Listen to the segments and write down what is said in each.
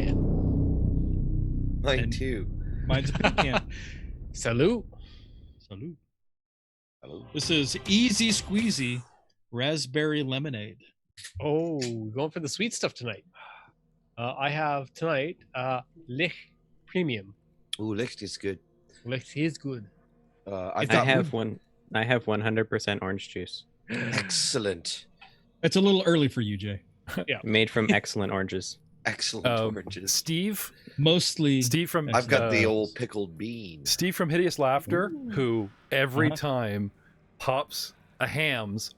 can. Mine too. Mine's a pink can. Salute. Salute. Hello. This is Easy Squeezy Raspberry Lemonade. Oh, going for the sweet stuff tonight. I have tonight Lich Premium. Ooh, Licht is good. Lich is good. I have 100% orange juice. Excellent. It's a little early for you, Jay. Made from excellent oranges. Excellent oranges. Steve from I've got the old pickled bean. Steve from Hideous Laughter, who every time pops a hams,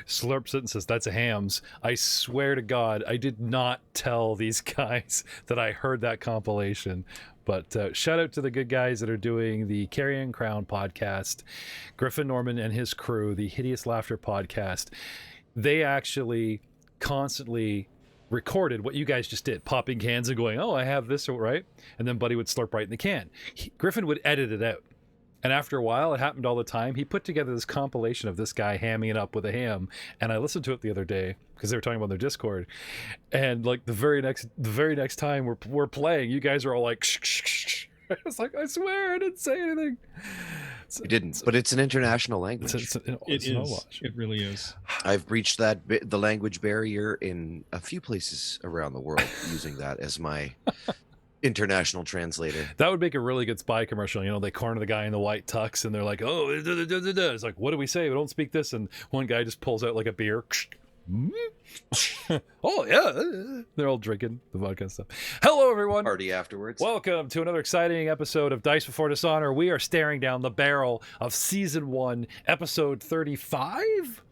slurps it and says, "That's a hams." I swear to God, I did not tell these guys that I heard that compilation. But shout out to the good guys that are doing the Carrion Crown podcast, Griffin Norman and his crew, the Hideous Laughter podcast. They actually constantly recorded what you guys just did, popping cans and going, "Oh, I have this," right? And then Buddy would slurp right in the can. Griffin would edit it out. And after a while, it happened all the time. He put together this compilation of this guy hamming it up with a ham, and I listened to it the other day because they were talking about their Discord. And like the very next time we're playing, you guys are all like, shh, shh, shh. I was like, I swear I didn't say anything. You didn't, but it's an international language. It really is. I've breached the language barrier in a few places around the world using that as my international translator. That would make a really good spy commercial. You know, they corner the guy in the white tux and they're like, "Oh, it's like, what do we say? We don't speak this." And one guy just pulls out like a beer. Oh yeah, they're all drinking the vodka and stuff. Hello everyone, Party afterwards. Welcome to another exciting episode of Dice Before Dishonor. We are staring down the barrel of season 1, episode 35.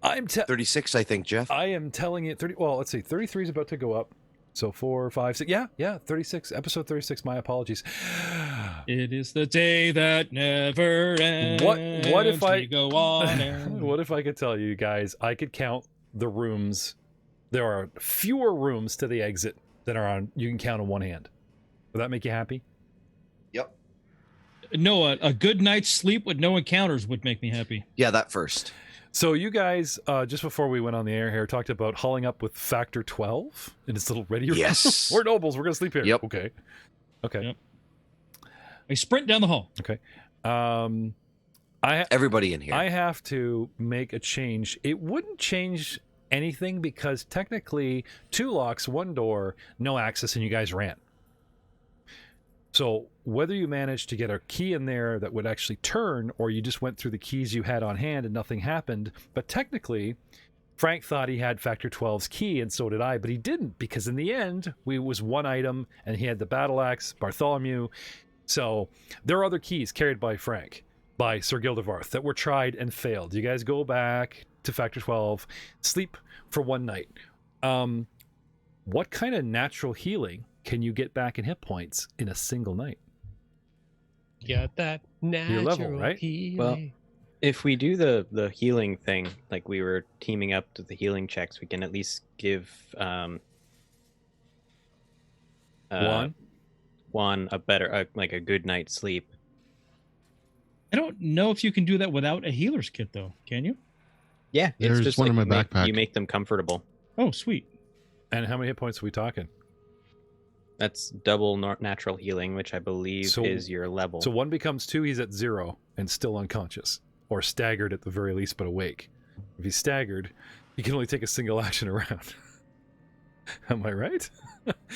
36, I think, Jeff. I am telling you, 30. Well, let's see, 33 is about to go up. So 4, 5, 6. Yeah, 36. Episode 36. My apologies. It is the day that never ends. What if I go on? And... What if I could tell you guys? I could count the rooms. There are fewer rooms to the exit than are on. You can count on one hand. Would that make you happy? Yep. No, a good night's sleep with no encounters would make me happy. Yeah, that first. So you guys, just before we went on the air here, talked about hauling up with Factor 12 in its little ready room. Yes. We're nobles. We're going to sleep here. Yep. Okay. Yep. I sprint down the hall. Okay. Everybody in here. I have to make a change. It wouldn't change anything because technically 2 locks, 1 door, no access, and you guys ran. So whether you managed to get a key in there that would actually turn, or you just went through the keys you had on hand and nothing happened, but technically Frank thought he had Factor 12's key, and so did I, but he didn't, because in the end we was 1 item and he had the battle axe, Bartholomew. So there are other keys carried by Frank, by Sir Gildevarth, that were tried and failed. You guys go back to Factor 12, sleep for 1 night. What kind of natural healing can you get back in hit points in a single night? Got that natural your level, right? healing. Well, if we do the healing thing, like we were teaming up to the healing checks, we can at least give Juan a better, like a good night's sleep. I don't know if you can do that without a healer's kit, though. Can you? Yeah, There's it's just one like in my backpack. You make them comfortable. Oh, sweet. And how many hit points are we talking? That's double natural healing, which I believe is your level. So 1 becomes 2, he's at 0 and still unconscious, or staggered at the very least, but awake. If he's staggered, he can only take a single action around. Am I right?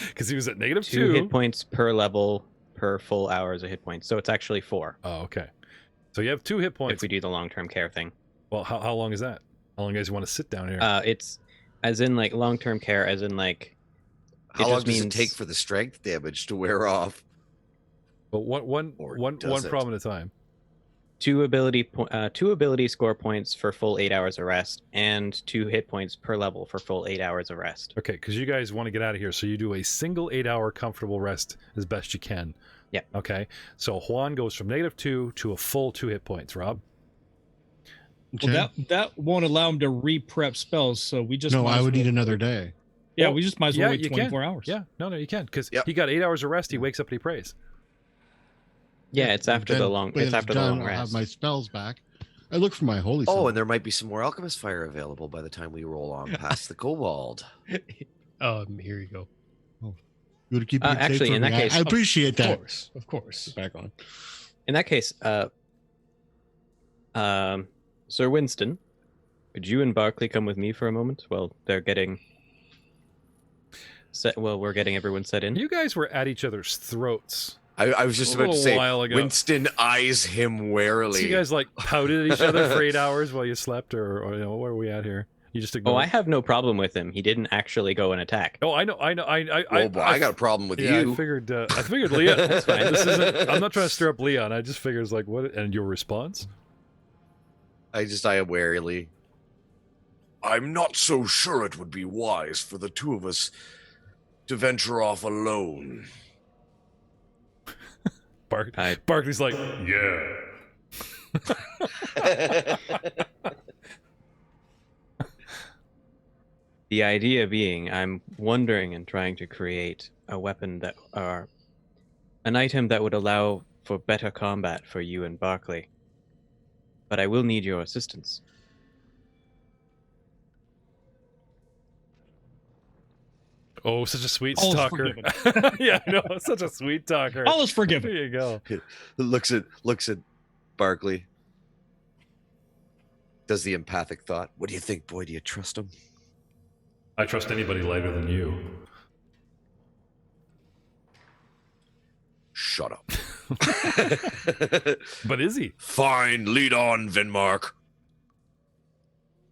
Because he was at -2. 2 hit points per level per full hours of hit points. So it's actually 4. Oh, okay. So you have 2 hit points. If we do the long-term care thing. Well, how long is that? How long do you guys want to sit down here? It's as in like long-term care, as in like. How long does it take for the strength damage to wear off? But one problem at a time. 2 ability score points for full 8 hours of rest, and 2 hit points per level for full 8 hours of rest. Okay, because you guys want to get out of here, so you do a single 8-hour comfortable rest as best you can. Yeah. Okay, so Juan goes from -2 to a full 2 hit points. Rob? Well, that won't allow him to re-prep spells, so we just... No, I would need another day. Yeah, we just might as well wait 24 hours. Yeah, no, you can, because he got 8 hours of rest. He wakes up and he prays. Yeah, it's after the long. It's after the long rest. I'll have my spells back. I look for my holy. Oh, and there might be some more alchemist fire available by the time we roll on past the kobold. Here you go. Oh, You would keep it Actually, safe for in that me. case, I appreciate that. Of course. Back on. In that case, Sir Winston, could you and Barclay come with me for a moment while they're getting set? Well, we're getting everyone set in. You guys were at each other's throats. I was just A about to little say, while ago. Winston eyes him warily. So you guys like pouted at each other for 8 hours while you slept, or you know, where are we at here? You just Oh, ignored. I have no problem with him. He didn't actually go and attack. Oh, I know. Well, I got a problem with Yeah, you. I figured Leon. That's fine. This isn't. I'm not trying to stir up Leon. I just figured it's like what. And your response? I am warily. I'm not so sure it would be wise for the two of us to venture off alone. Barkley's like, yeah. The idea being, I'm wondering and trying to create a weapon that an item that would allow for better combat for you and Barclay. But I will need your assistance. Oh, such a sweet All is talker. Yeah, I know, such a sweet talker. All is forgiven. There you go. looks at Barkley. Does the empathic thought. What do you think, boy? Do you trust him? I trust anybody lighter than you. Shut up. But is he? Fine, lead on, Vinmark.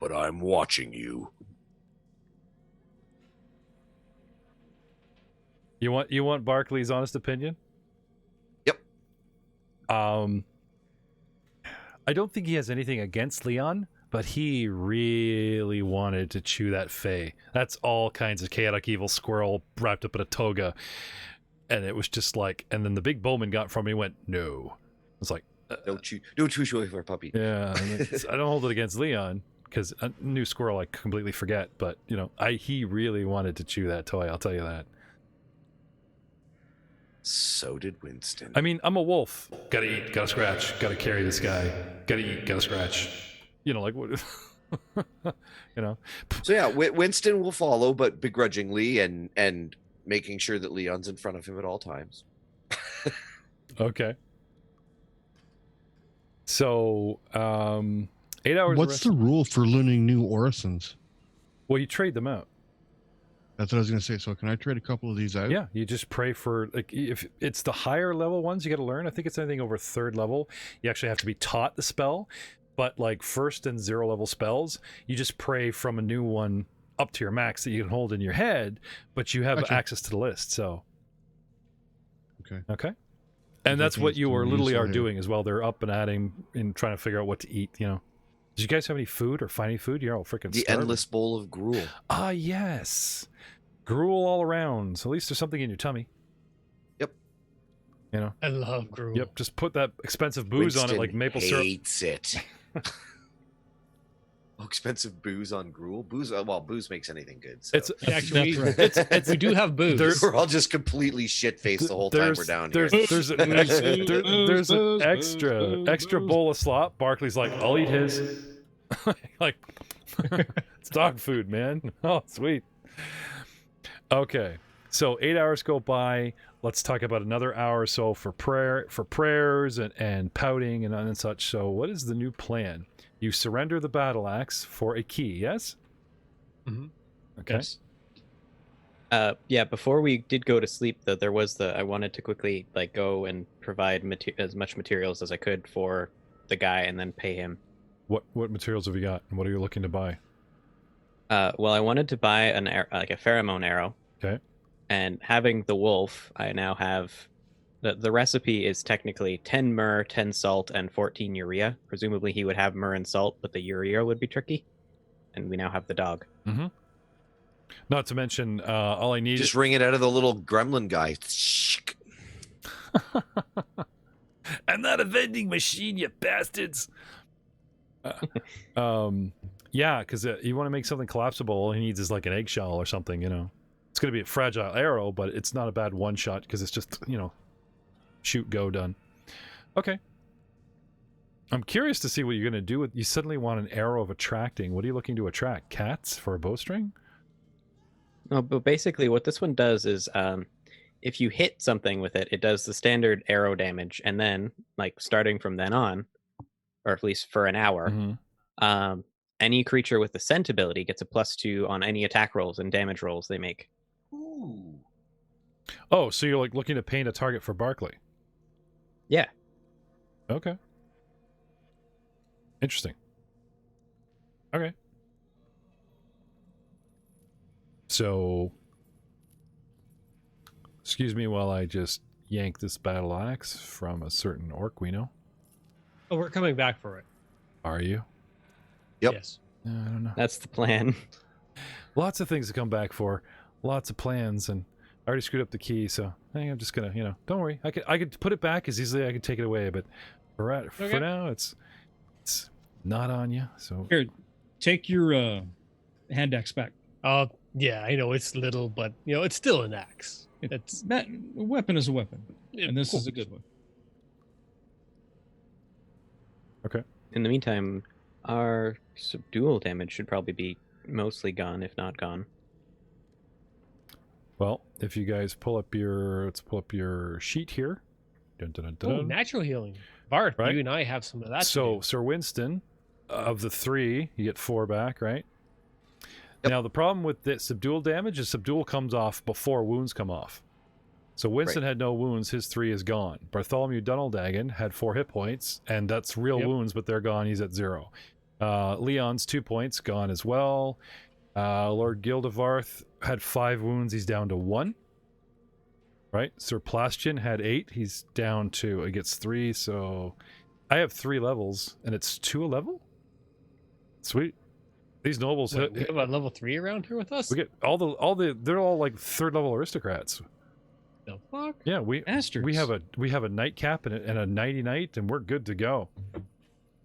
But I'm watching you. You want Barkley's honest opinion? Yep. I don't think he has anything against Leon, but he really wanted to chew that Fae. That's all kinds of chaotic evil squirrel wrapped up in a toga. And it was just like, and then the big bowman got from me and went, no. It's like, Don't choose away for a puppy. yeah, I don't hold it against Leon because a new squirrel I completely forget. But you know, he really wanted to chew that toy. I'll tell you that. So did Winston. I mean, I'm a wolf. Gotta eat, gotta scratch, gotta carry this guy. Gotta eat, gotta scratch. You know, like what? You know. So yeah, Winston will follow, but begrudgingly, and making sure that Leon's in front of him at all times. Okay. So, 8 hours. What's the rule for learning new orisons? Well, you trade them out. That's what I was going to say. So can I trade a couple of these out? Yeah, you just pray for, like, if it's the higher level ones you got to learn. I think it's anything over 3rd level. You actually have to be taught the spell. But like 1st and 0 level spells, you just pray from a new one up to your max that you can hold in your head, but you have Gotcha. access to the list. So, Okay. okay. And that's what you are literally are here. doing as well. They're up and adding and trying to figure out what to eat, you know. Did you guys have any food or find any food? You're all freaking The starving. endless bowl of gruel. Ah, yes. Gruel all around. So at least there's something in your tummy. Yep. You know? I love gruel. Yep. Just put that expensive booze on it like maple syrup. Hates it. Oh, expensive booze on gruel. Booze makes anything good. So. It's Actually, That's right. we do have booze. We're all just completely shit faced the whole time we're down here. There's an extra bowl of slop. Barkley's like, I'll eat his. Like, it's dog food, man. Oh, sweet. Okay, so 8 hours go by. Let's talk about another hour or so for prayers and pouting and such. So, what is the new plan? You surrender the battle axe for a key. Yes. Mm-hmm. Okay. Yes. Yeah, before we did go to sleep, though, there was I wanted to quickly like go and provide as much materials as I could for the guy and then pay him. What materials have you got, and what are you looking to buy? Well, I wanted to buy like a pheromone arrow. Okay. And having the wolf, I now have the recipe is technically 10 myrrh, 10 salt, and 14 urea. Presumably he would have myrrh and salt, but the urea would be tricky. And we now have the dog. Mm-hmm. Not to mention, all I need Just wring it out of the little gremlin guy. I'm not a vending machine, you bastards. Yeah, because you want to make something collapsible. All he needs is like an eggshell or something, you know. It's going to be a fragile arrow, but it's not a bad one shot because it's just, you know, shoot, go, done. Okay. I'm curious to see what you're going to do with. You suddenly want an arrow of attracting. What are you looking to attract? Cats for a bowstring? No, but basically what this one does is if you hit something with it, it does the standard arrow damage, and then like starting from then on, or at least for an hour, Mhm. any creature with the scent ability gets a +2 on any attack rolls and damage rolls they make. Ooh. Oh, so you're like looking to paint a target for Barkley? Yeah. Okay. Interesting. Okay. So, excuse me while I just yank this battle axe from a certain orc we know. Oh, we're coming back for it. Are you? Yep. Yes. I don't know. That's the plan. Lots of things to come back for. Lots of plans, and I already screwed up the key, so I think I'm just gonna, don't worry. I could put it back as easily as I could take it away, but for now, it's not on you. So Here, take your hand axe back. Yeah, I know it's little, but it's still an axe. It's That a weapon is a weapon, and this is a good one. okay. In the meantime, our subdual damage should probably be mostly gone, if not gone. Well, if you guys let's pull up your sheet here. Dun, dun, dun, dun, Oh, dun. natural healing. Bart, Right. you and I have some of that. So, to do. Sir Winston, of the 3, you get 4 back, right? Yep. Now, the problem with the subdual damage is subdual comes off before wounds come off. So Winston had no wounds, his 3 is gone. Bartholomew Dunneldagen had 4 hit points, and that's real wounds, but they're gone, he's at 0. Leon's 2 points, gone as well. Lord Gildevarth had 5 wounds, he's down to 1. Right? Sir Plastian had 8, he's down to, it gets 3, so I have 3 levels, and it's 2 a level? Sweet. These nobles Wait, we have a level 3 around here with us. we get all the they're all like 3rd level aristocrats. The fuck? Yeah, we Bastards. have a nightcap and a nighty night, and we're good to go.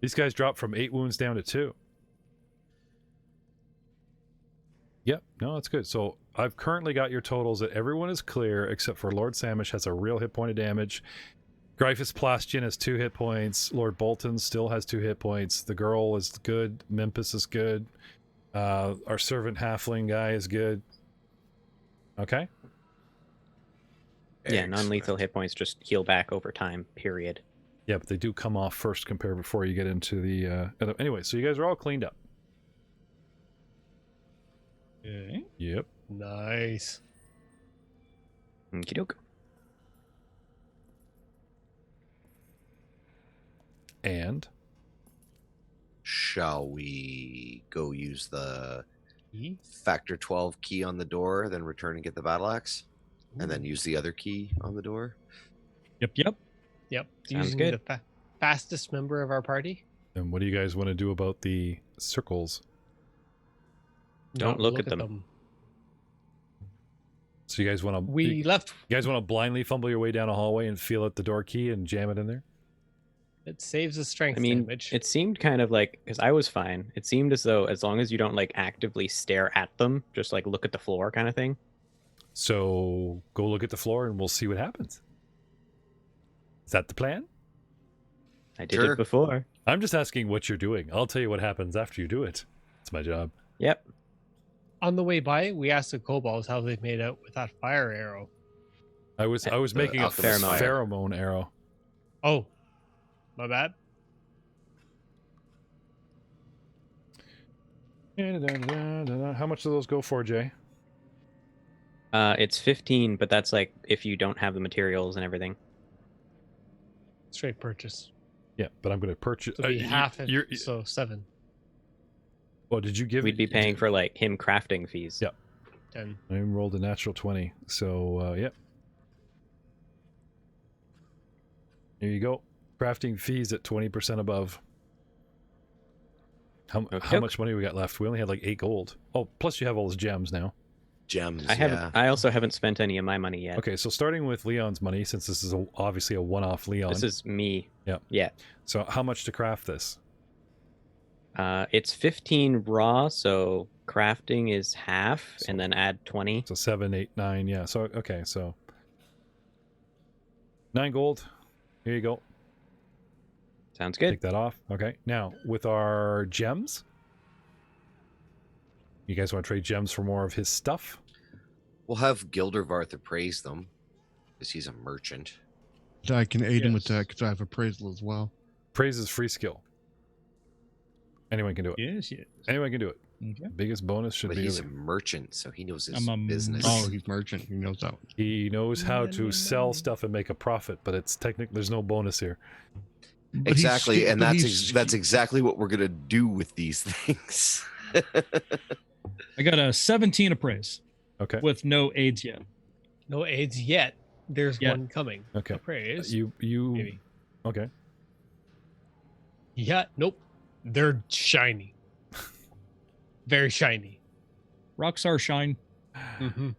These guys dropped from 8 wounds down to 2. Yep, no, that's good. So I've currently got your totals that everyone is clear except for Lord Samish has a real hit point of damage. Gryphus Plastian has 2 hit points. Lord Bolton still has 2 hit points. The girl is good. Memphis is good. Our servant halfling guy is good. Okay. Yeah, non-lethal hit points just heal back over time, period. Yeah, but they do come off first compared before you get into the anyway, so you guys are all cleaned up. Okay. Yep. Nice. Okie doke. And Shall we go use the E? factor 12 key on the door, then return and get the battle axe? And then use the other key on the door? Yep. Yep. Sounds Using good. the fastest member of our party. and what do you guys want to do about the circles? Don't Not look at them. So you guys want to We left. you guys want to blindly fumble your way down a hallway and feel out the door key and jam it in there? It saves the strength I mean, damage. it seemed kind of like, because I was fine, it seemed as though as long as you don't like actively stare at them, just like look at the floor kind of thing. So go look at the floor and we'll see what happens. Is that the plan? I did Sure. it before. I'm just asking what you're doing. I'll tell you what happens after you do it. It's my job. Yep. On the way by, we asked the kobolds how they made out with that fire arrow. I was The making a alchemist fire. pheromone arrow. Oh, my bad. How much do those go for, Jay? It's 15, but that's like if you don't have the materials and everything. Straight purchase. Yeah, but I'm going to purchase. So be half it. you're- So 7, Well, did you give? We'd be paying for like him crafting fees. Yeah. 10. I rolled a natural 20, so yeah. There you go. Crafting fees at 20% above. How Okay. much money we got left? We only had like 8 gold. Oh, plus you have all those gems now. Gems, I haven't. yeah. I also haven't spent any of my money yet. Okay, so starting with Leon's money, since this is obviously a one-off Leon. This is me. Yeah. Yeah. So how much to craft this? It's 15 raw, so crafting is half, and then add 20. So 7, 8, 9. Yeah. So okay, so 9 gold. Here you go. Sounds good. Take that off. Okay. Now with our gems, you guys want to trade gems for more of his stuff? We'll have Gildervarth appraise them. Because he's a merchant. I can aid him with Yes. that because I have appraisal as well. Praise is free skill. Anyone can do it. Yes, yes. Anyone can do it. Okay. Biggest bonus should But be he's a the- merchant, so he knows his I'm a business. Oh, he's merchant. He knows that. he knows how to sell stuff and make a profit, but it's technically there's no bonus here. But he's Exactly, sk- and but that's he's that's sk- exactly what we're gonna do with these things. I got a 17 appraise Okay. with no aids yet. No aids yet. There's Yet. one coming. Okay. Praise. You Maybe. okay. Yeah. Nope. They're shiny. Very shiny. Rockstar shine. Mm-hmm.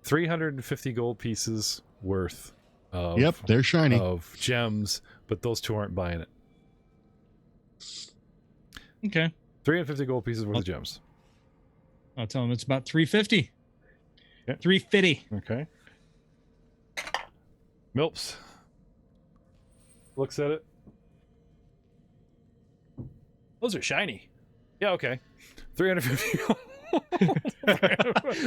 350 gold pieces worth of Yep, they're shiny. of gems, but those two aren't buying it. Okay. 350 gold pieces worth Oh. of gems. I'll tell him it's about 350. Okay. 350. Okay. Milps looks at it. Those are shiny. Yeah, okay. 350.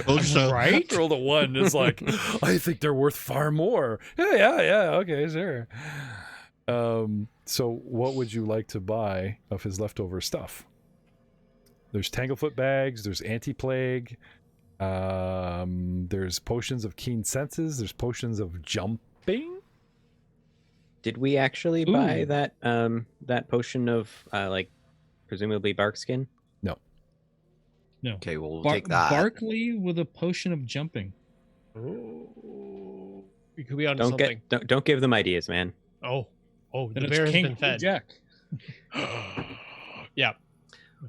Oh, so Right? After all the one, it's like, I think they're worth far more. Yeah, okay, sure. So what would you like to buy of his leftover stuff? There's Tanglefoot bags, there's anti-plague, there's potions of keen senses, there's potions of jumping. Did we actually buy Ooh. that that potion of like presumably bark skin? No. Okay, well we'll take that. Barkley with a potion of jumping. Oh, we could be onto Don't something. don't give them ideas, man. Oh, Then the it's bear has King been fed. Jack. Yeah,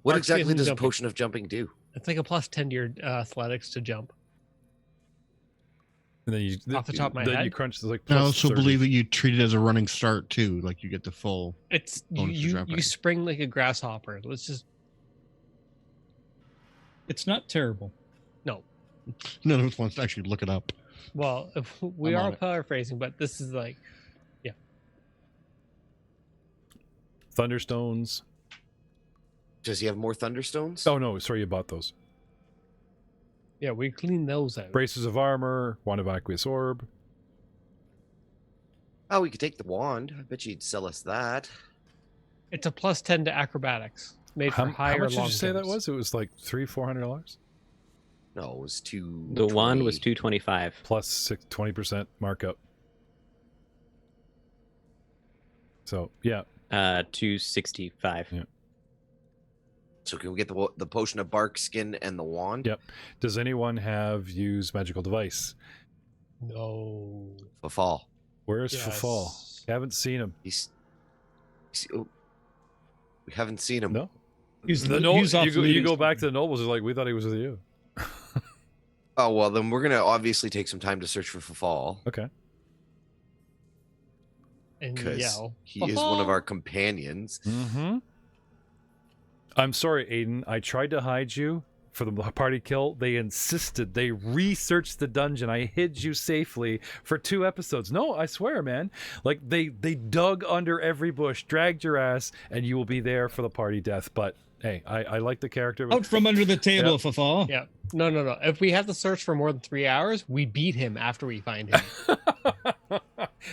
What Bark exactly skin does jumping. potion of jumping do? it's like a +10 to your athletics to jump. And then you Off the top of my then head? you crunch like I plus also 30. believe that you treat it as a running start too. Like you get the full. It's Bonus to you jumping. spring like a grasshopper. Let's just It's not terrible. None of us wants to actually look it up. well, if we I'm are on it. paraphrasing, but this is like Thunderstones. Does he have more thunderstones? Oh no, sorry, you bought those. yeah, we clean those out. Braces of armor, wand of aqueous orb. Oh, we could take the wand. I bet you'd sell us that. It's a +10 to acrobatics, made for How higher much did long you say that jumps. was? It was like $300-$400 No, it was two. The wand was 225. plus 20% markup. So yeah, 265. Yeah. So can we get the potion of bark skin and the wand? Yep. Does anyone have use magical device? No. For fall. Where's Yes. Fafal? Haven't seen him. Oh, we haven't seen him. No. He's The he's off you leading go back to something. the nobles. They're like, we thought he was with you. Oh well, then we're gonna obviously take some time to search for fall Okay. And because yell. he is one of our companions. Mm-hmm. I'm sorry, Aiden. I tried to hide you for the party kill. They insisted. They researched the dungeon. I hid you safely for 2 episodes. No, I swear, man. Like they dug under every bush, dragged your ass, and you will be there for the party death. But hey, I like the character. Out from under the table, Yep. Fafal. Yeah. No. If we have to search for more than 3 hours, we beat him after we find him.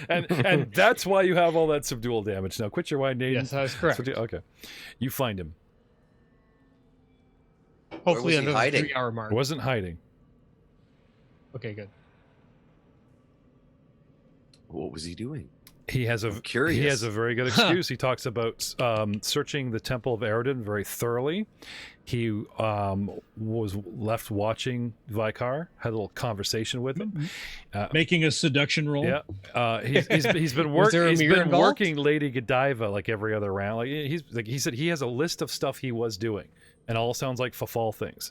and that's why you have all that subdual damage. Now quit your whine, Aiden. Yes, that is correct. Okay. You find him. Hopefully was he under the hiding? 3-hour mark. Wasn't hiding. Okay, good. What was he doing? He has a I'm curious. He has a very good excuse. He talks about searching the Temple of Eredin very thoroughly. He was left watching Vikar, had a little conversation with him. Making a seduction roll. Yeah, he's been Was there a mirror involved? working Lady Godiva like every other round. Like he said, he has a list of stuff he was doing, and all sounds like Fafal things.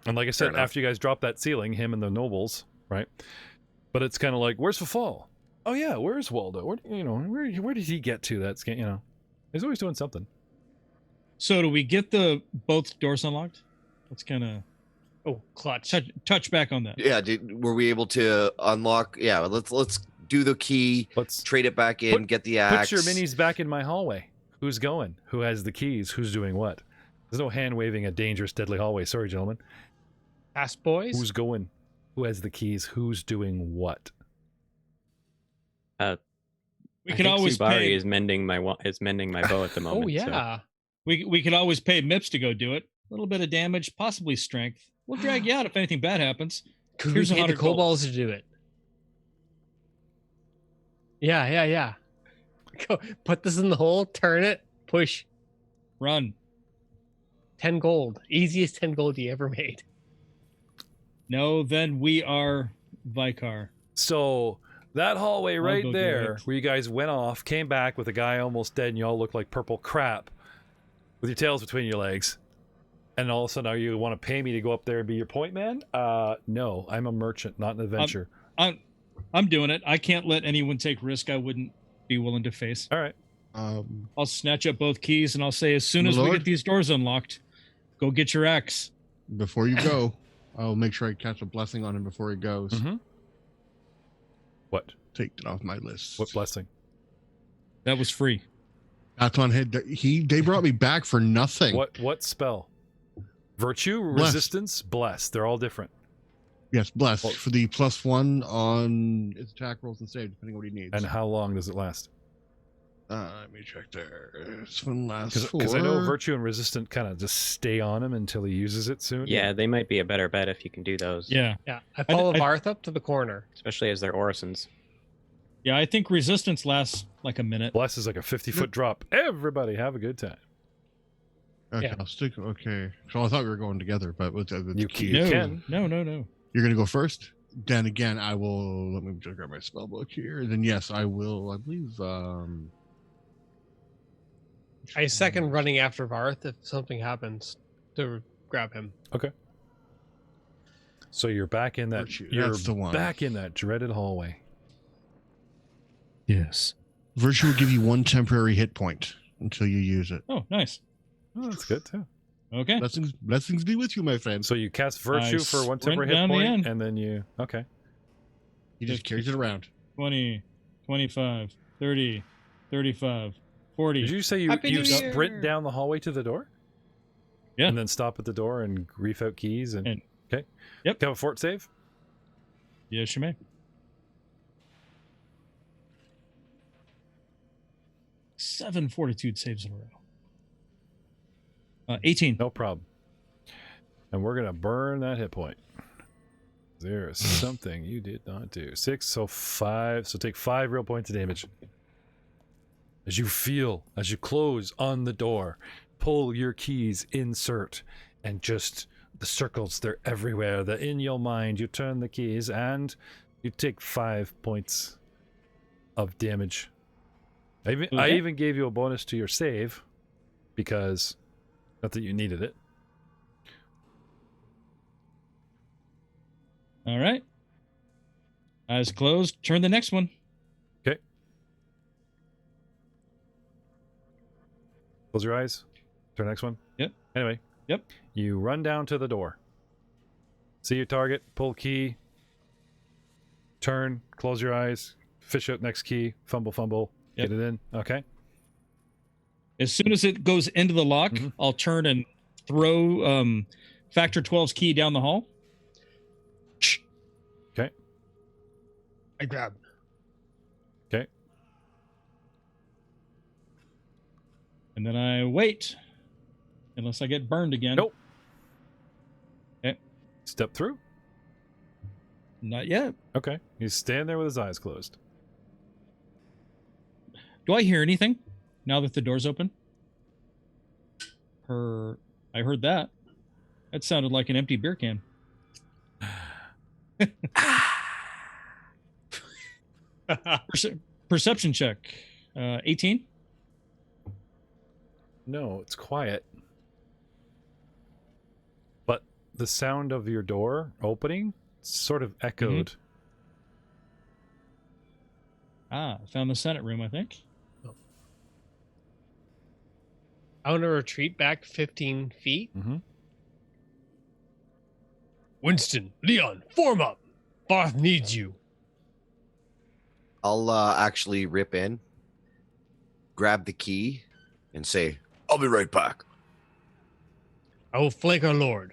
And like I said, enough. after you guys drop that ceiling, him and the nobles, right? But it's kind of like, where's Fafal? Oh yeah, where's Waldo? Where did he get to? That's he's always doing something. So do we get both doors unlocked? Let's kind of Oh, clutch. touch back on that. Yeah, were we able to unlock? Yeah, let's do the key, Let's trade it back in, Put- get the axe. put your minis back in my hallway. Who's going? Who has the keys? Who's doing what? There's no hand waving a dangerous, deadly hallway. Sorry, gentlemen. Fast boys. Who's going? Who has the keys? Who's doing what? We I can think always Subari pay. is mending my bow at the moment. Oh yeah. We can always pay Mips to go do it. A little bit of damage, possibly strength. We'll drag you out if anything bad happens. Could Here's we pay the 100 gold. kobolds to do it? Yeah. Go, put this in the hole, turn it, push. Run. 10 gold. Easiest 10 gold you ever made. No, then we are Vicar. So that hallway right go do there, it. where you guys went off, came back with a guy almost dead, and you all look like purple crap with your tails between your legs. And all of a sudden, are you want to pay me to go up there and be your point man? No, I'm a merchant, not an adventurer. I'm doing it. I can't let anyone take risk I wouldn't be willing to face. All right. I'll snatch up both keys and I'll say, as soon as we Macleod? get these doors unlocked, go get your axe. Before you go, I'll make sure I catch a blessing on him before he goes. Mm-hmm. What? Take it off my list. What blessing? That was free. That's on head. They brought me back for nothing. What spell? Virtue, Bless. resistance, bless. They're all different. Yes, bless Well- for the +1 on his attack rolls and save, depending on what he needs. And how long does it last? Let me check there. This one lasts for. Because I know virtue and resistant kind of just stay on him until he uses it soon. Yeah, they might be a better bet if you can do those. Yeah. Yeah. I follow I- Barth up to the corner. Especially as they're Orisons. Yeah, I think resistance lasts like a minute. Bless is like a 50-foot drop. Everybody have a good time. Okay, Yeah. I'll stick. Okay, so I thought we were going together, but with the You key. You no, can. no. You're gonna go first. Then again, I will. Let me just grab my spell book here. Then yes, I will. I believe. I second running after Barth if something happens to grab him. So you're back in that. Virtue, You're that's the one. back in that dreaded hallway. Yes. Virtue will give you 1 temporary hit point until you use it. Oh, nice. Oh, that's good too. Okay. Blessings be with you, my friend. So you cast virtue I for 1 sprint temporary hit down the point, end. and then you He just carries it around. 20, 25, 30, 35, 40. Did you say you Happy New sprint Year! down the hallway to the door? Yeah. And then stop at the door and grief out keys and okay. Yep. Have a fort save. Yes, you may. 7 fortitude saves in a row. 18. No problem. And we're gonna burn that hit point. There is something you did not do. 6, so 5. So take 5 real points of damage. As you close on the door, pull your keys, insert, and just the circles, they're everywhere. They're in your mind. You turn the keys and you take 5 points of damage. I Okay. even gave you a bonus to your save because not that you needed it. All right. Eyes closed. Turn the next one. Okay. Close your eyes. Turn next one. Yep. Anyway. Yep. You run down to the door. See your target. Pull key. Turn. Close your eyes. Fish out next key. Fumble. Yep. Get it in. Okay. As soon as it goes into the lock, Mhm. I'll turn and throw Factor 12's key down the hall. Okay. I grab. Okay. And then I wait. Unless I get burned again. Nope. Okay. Step through. Not yet. Okay. He's standing there with his eyes closed. Do I hear anything now that the door's open? I heard that. That sounded like an empty beer can. Perception check. 18. No, it's quiet. But the sound of your door opening sort of echoed. I found the Senate room, I think. I want to retreat back 15 feet. Mm-hmm. Winston, Leon, form up. Barth needs you. I'll actually rip in, grab the key, and say, "I'll be right back." I will flank our lord.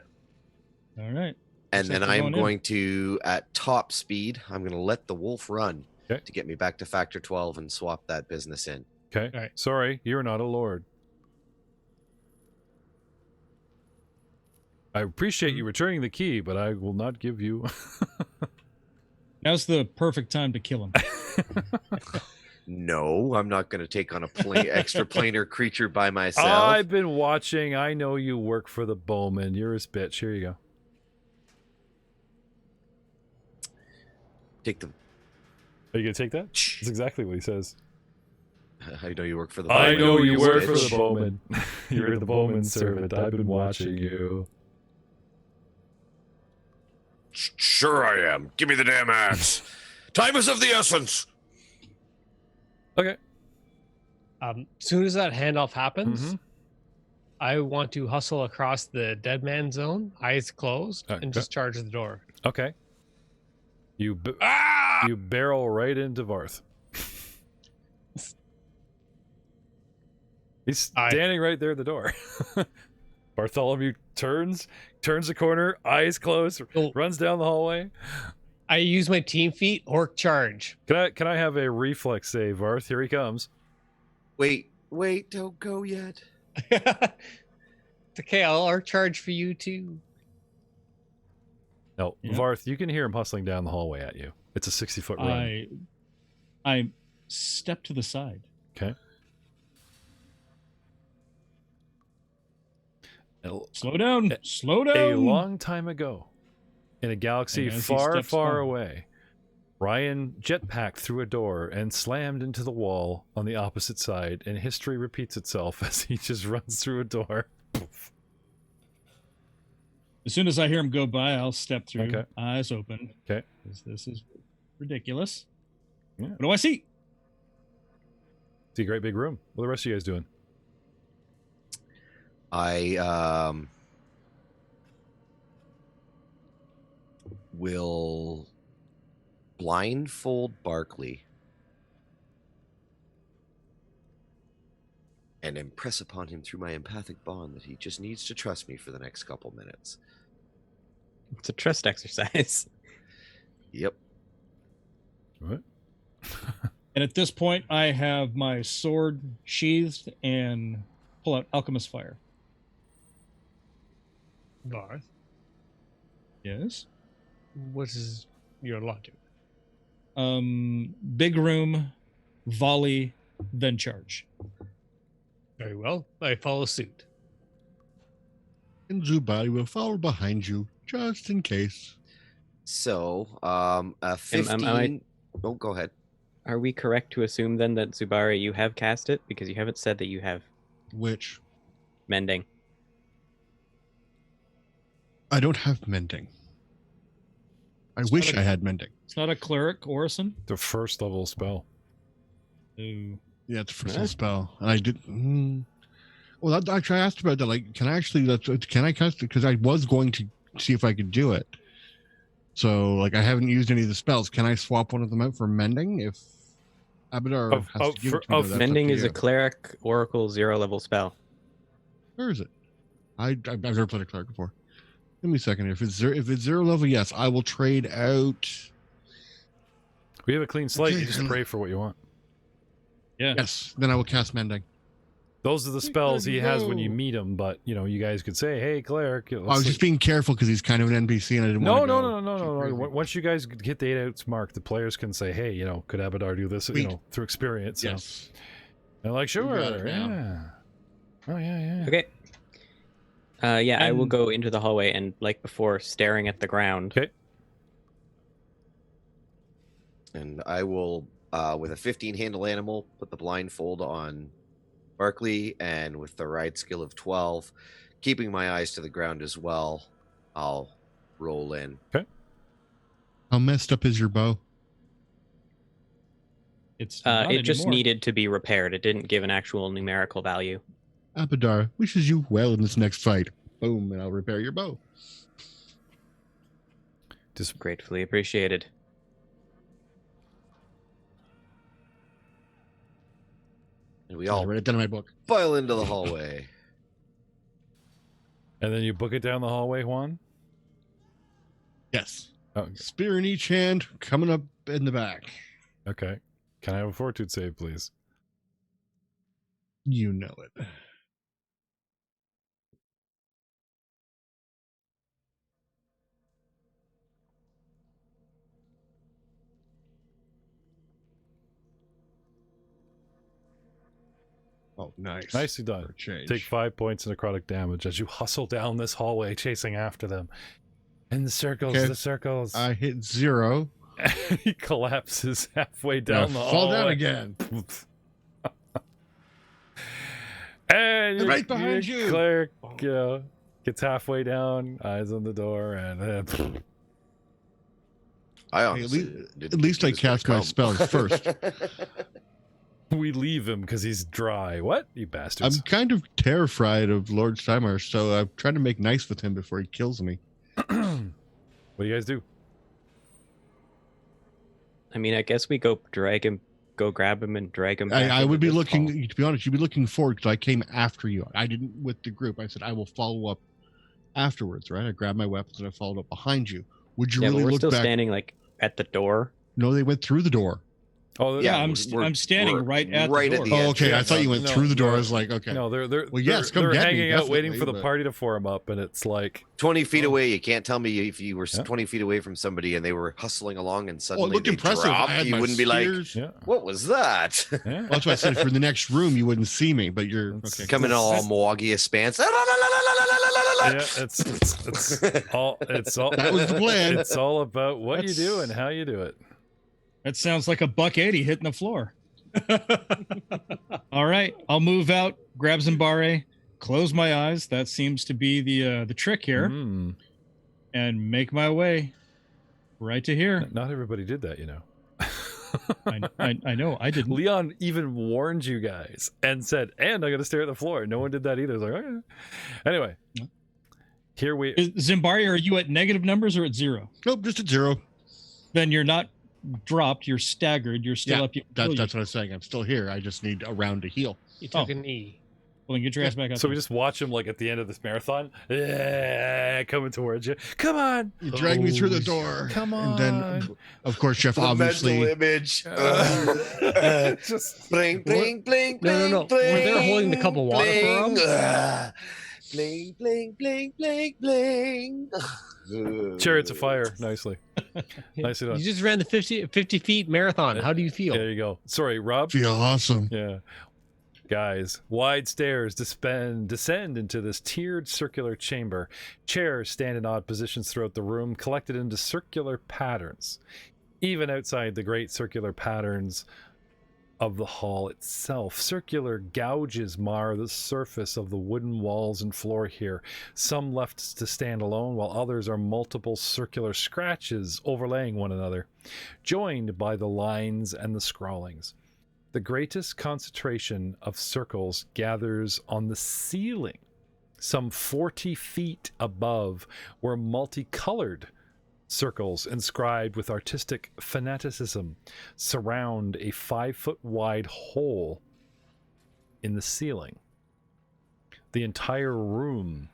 All right. And Looks then like we're I'm going in. going to, at top speed, I'm going to let the wolf run Okay. to get me back to factor 12 and swap that business in. Okay. Alright. Sorry, you're not a lord. I appreciate you returning the key, but I will not give you. Now's the perfect time to kill him. No, I'm not going to take on a extra planar creature by myself. I've been watching. I know you work for the bowman. You're his bitch. Here you go. Take them. Are you gonna take that? That's exactly what he says. I know you work for the I bowman, know you work bitch. for the bowman. You're the bowman servant. I've been watching you. Sure I am. Give me the damn axe. Time is of the essence. Okay. Soon as that handoff happens, Mhm. I want to hustle across the dead man zone, eyes closed, Okay. and just charge the door. Okay. You you barrel right into Varth. He's standing right there at the door. Bartholomew turns the corner, eyes closed, runs down the hallway. I use my team feat, orc charge. Can I have a reflex save, Varth? Here he comes. Wait, don't go yet. It's okay, I'll orc charge for you too. No, Yeah. Varth, you can hear him hustling down the hallway at you. It's a 60-foot run. I step to the side. Okay. Slow down. Slow down. A long time ago, in a galaxy And as he far, steps far on. away, Ryan jetpacked through a door and slammed into the wall on the opposite side, and history repeats itself as he just runs through a door. As soon as I hear him go by, I'll step through, Okay. eyes open. Okay. 'Cause this is ridiculous. Yeah. What do I see? It's a great big room. What are the rest of you guys doing? I will blindfold Barkley and impress upon him through my empathic bond that he just needs to trust me for the next couple minutes. It's a trust exercise. Yep. What? And at this point, I have my sword sheathed and pull out Alchemist Fire. Garth, Yes. what is your logic? Big room, volley, then charge. Very well, I follow suit. And Zubari will follow behind you, just in case. So, a 15... Oh, go ahead. Are we correct to assume then that Zubari, you have cast it? Because you haven't said that you have Which mending. I don't have mending. I wish not a- I had mending. It's not a cleric, Orison. The first level spell. Ooh. Yeah, it's a first Huh? level spell, and I did. Well, actually, I asked about that. Like, can I cast it? Because I was going to see if I could do it. So, like, I haven't used any of the spells. Can I swap one of them out for mending? If Abadar Of- has of- to give for- it to me, of that's up Mending to is you. a cleric oracle 0-level spell. Where is it? I've never played a cleric before. Give me a second. If it's 0 level, yes, I will trade out. We have a clean slate. Okay. You just pray for what you want. Yeah. Yes, then I will cast mending. Those are the spells he has when you go. meet him, but, you know, you guys could say, hey, cleric. I was just being careful because he's kind of an NPC, and I didn't No. want to go too crazy. Once you guys get the 8 outs marked, the players can say, hey, you know, could Abadar do this, Sweet. you know, through experience. So. Yes. They're like, sure, got it now. yeah. Oh, yeah. Okay. Yeah, I will And- go into the hallway and, like before, staring at the ground. Okay. And I will, with a 15 handle animal, put the blindfold on Barkley, and with the ride skill of 12, keeping my eyes to the ground as well, I'll roll in. How messed up is your bow? It's not It just anymore. needed to be repaired. It didn't give an actual numerical value. Abadar wishes you well in this next fight. Boom, and I'll repair your bow. Just Gratefully appreciated. And we I'll all write it down in my book. file into the hallway. and then you book it down the hallway, Juan. Yes. Oh, Spear in each hand, coming up in the back. okay. Can I have a fortitude save, please? You know it. Oh, nice. Nicely done. For a change. Take 5 points of necrotic damage as you hustle down this hallway, chasing after them. In the circles, Okay. the circles. I hit 0. He collapses halfway down the Fall down hallway. again. And your, Right behind your you. cleric gets halfway down, eyes on the door, and I Hey, honestly at least I cast my spells first. we leave him because he's dry. What? You I'm bastards. kind of terrified of Lord Steimer, so I'm trying to make nice with him before he kills me. What do you guys do? I mean, I guess we go grab him and drag him back. I into would be this looking, hall. to be honest, you'd be looking forward because I came after you. I didn't with the group. I said I will follow up afterwards, right? I grabbed my weapons and I followed up behind you. Would you Yeah, but really we're look still back? standing like at the door. No, they went through the door. Oh, Yeah, I'm standing we're right at right the at door. the Oh, edge. okay. Yeah, I thought you went no, through the door. no. I was like, okay. No, they're Well, yes, come they're get me, hanging out waiting definitely, for the but- party to form up, and it's like 20 feet Oh. away. You can't tell me if you were Yeah. 20 feet away from somebody and they were hustling along and Oh, it suddenly looked they impressive. I dropped. had You my wouldn't be like, spears. yeah, what was that? yeah. Well, that's why I said if you're in the next room, you wouldn't see me, but you're That's- okay. Coming all Milwaukee spans. Yeah, it's all That was the plan. It's all about what you do That's- and how you do it. That sounds like a $1.80 hitting the floor. All right, I'll move out, grab Zimbare, close my eyes. That seems to be the trick here, Mm. and make my way right to here. Not everybody did that, you know. I know I didn't. Leon even warned you guys and said, "And I got to stare at the floor." No one did that either. It's like, okay. Anyway, here we. Zimbari, are you at negative numbers or at 0? Nope, just at 0. Then you're not dropped. You're staggered. You're still Yeah, up. You That's what I was saying. I'm still here. I just need a round to heal. You took Oh. an E. Well, then get your ass back up. So we there. just watch him like at the end of this marathon, coming towards you. Come on, You drag me through the Oh, door. come on. And then, of course, Jeff The obviously. mental image. Just Bling, bling, bling, No, no, no. bling, Were they holding the cup of water for bling, him? Bling, bling, bling, bling, bling. chariots of fire, nicely. Nicely done. You just ran the 50 feet marathon. How do you feel? There you go. Sorry, Rob. Feel awesome. Yeah. Guys, wide stairs descend into this tiered circular chamber. Chairs stand in odd positions throughout the room, collected into circular patterns. Even outside the great circular patterns of the hall itself, circular gouges mar the surface of the wooden walls and floor here. Some left to stand alone, while others are multiple circular scratches overlaying one another, joined by the lines and the scrawlings. The greatest concentration of circles gathers on the ceiling, some 40 feet above, where multicolored circles inscribed with artistic fanaticism surround a 5-foot wide hole in the ceiling. The entire room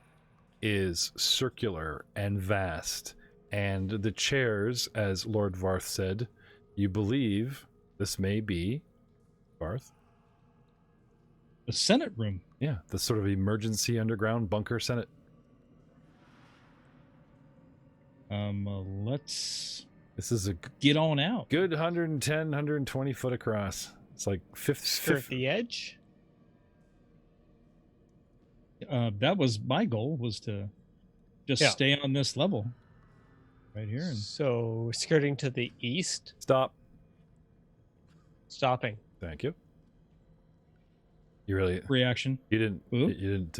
is circular and vast, and the chairs, as Lord Varth said, you believe this may be Barth? The Senate room. Yeah, the sort of emergency underground bunker Senate. Let's This is a get on out. good 110, 120 foot across. It's like Start at fifth. the edge. That was my goal, was to just Yeah. stay on this level right here and So skirting to the east, Stop. stopping. Thank you. You really, reaction. you didn't, Ooh. you didn't,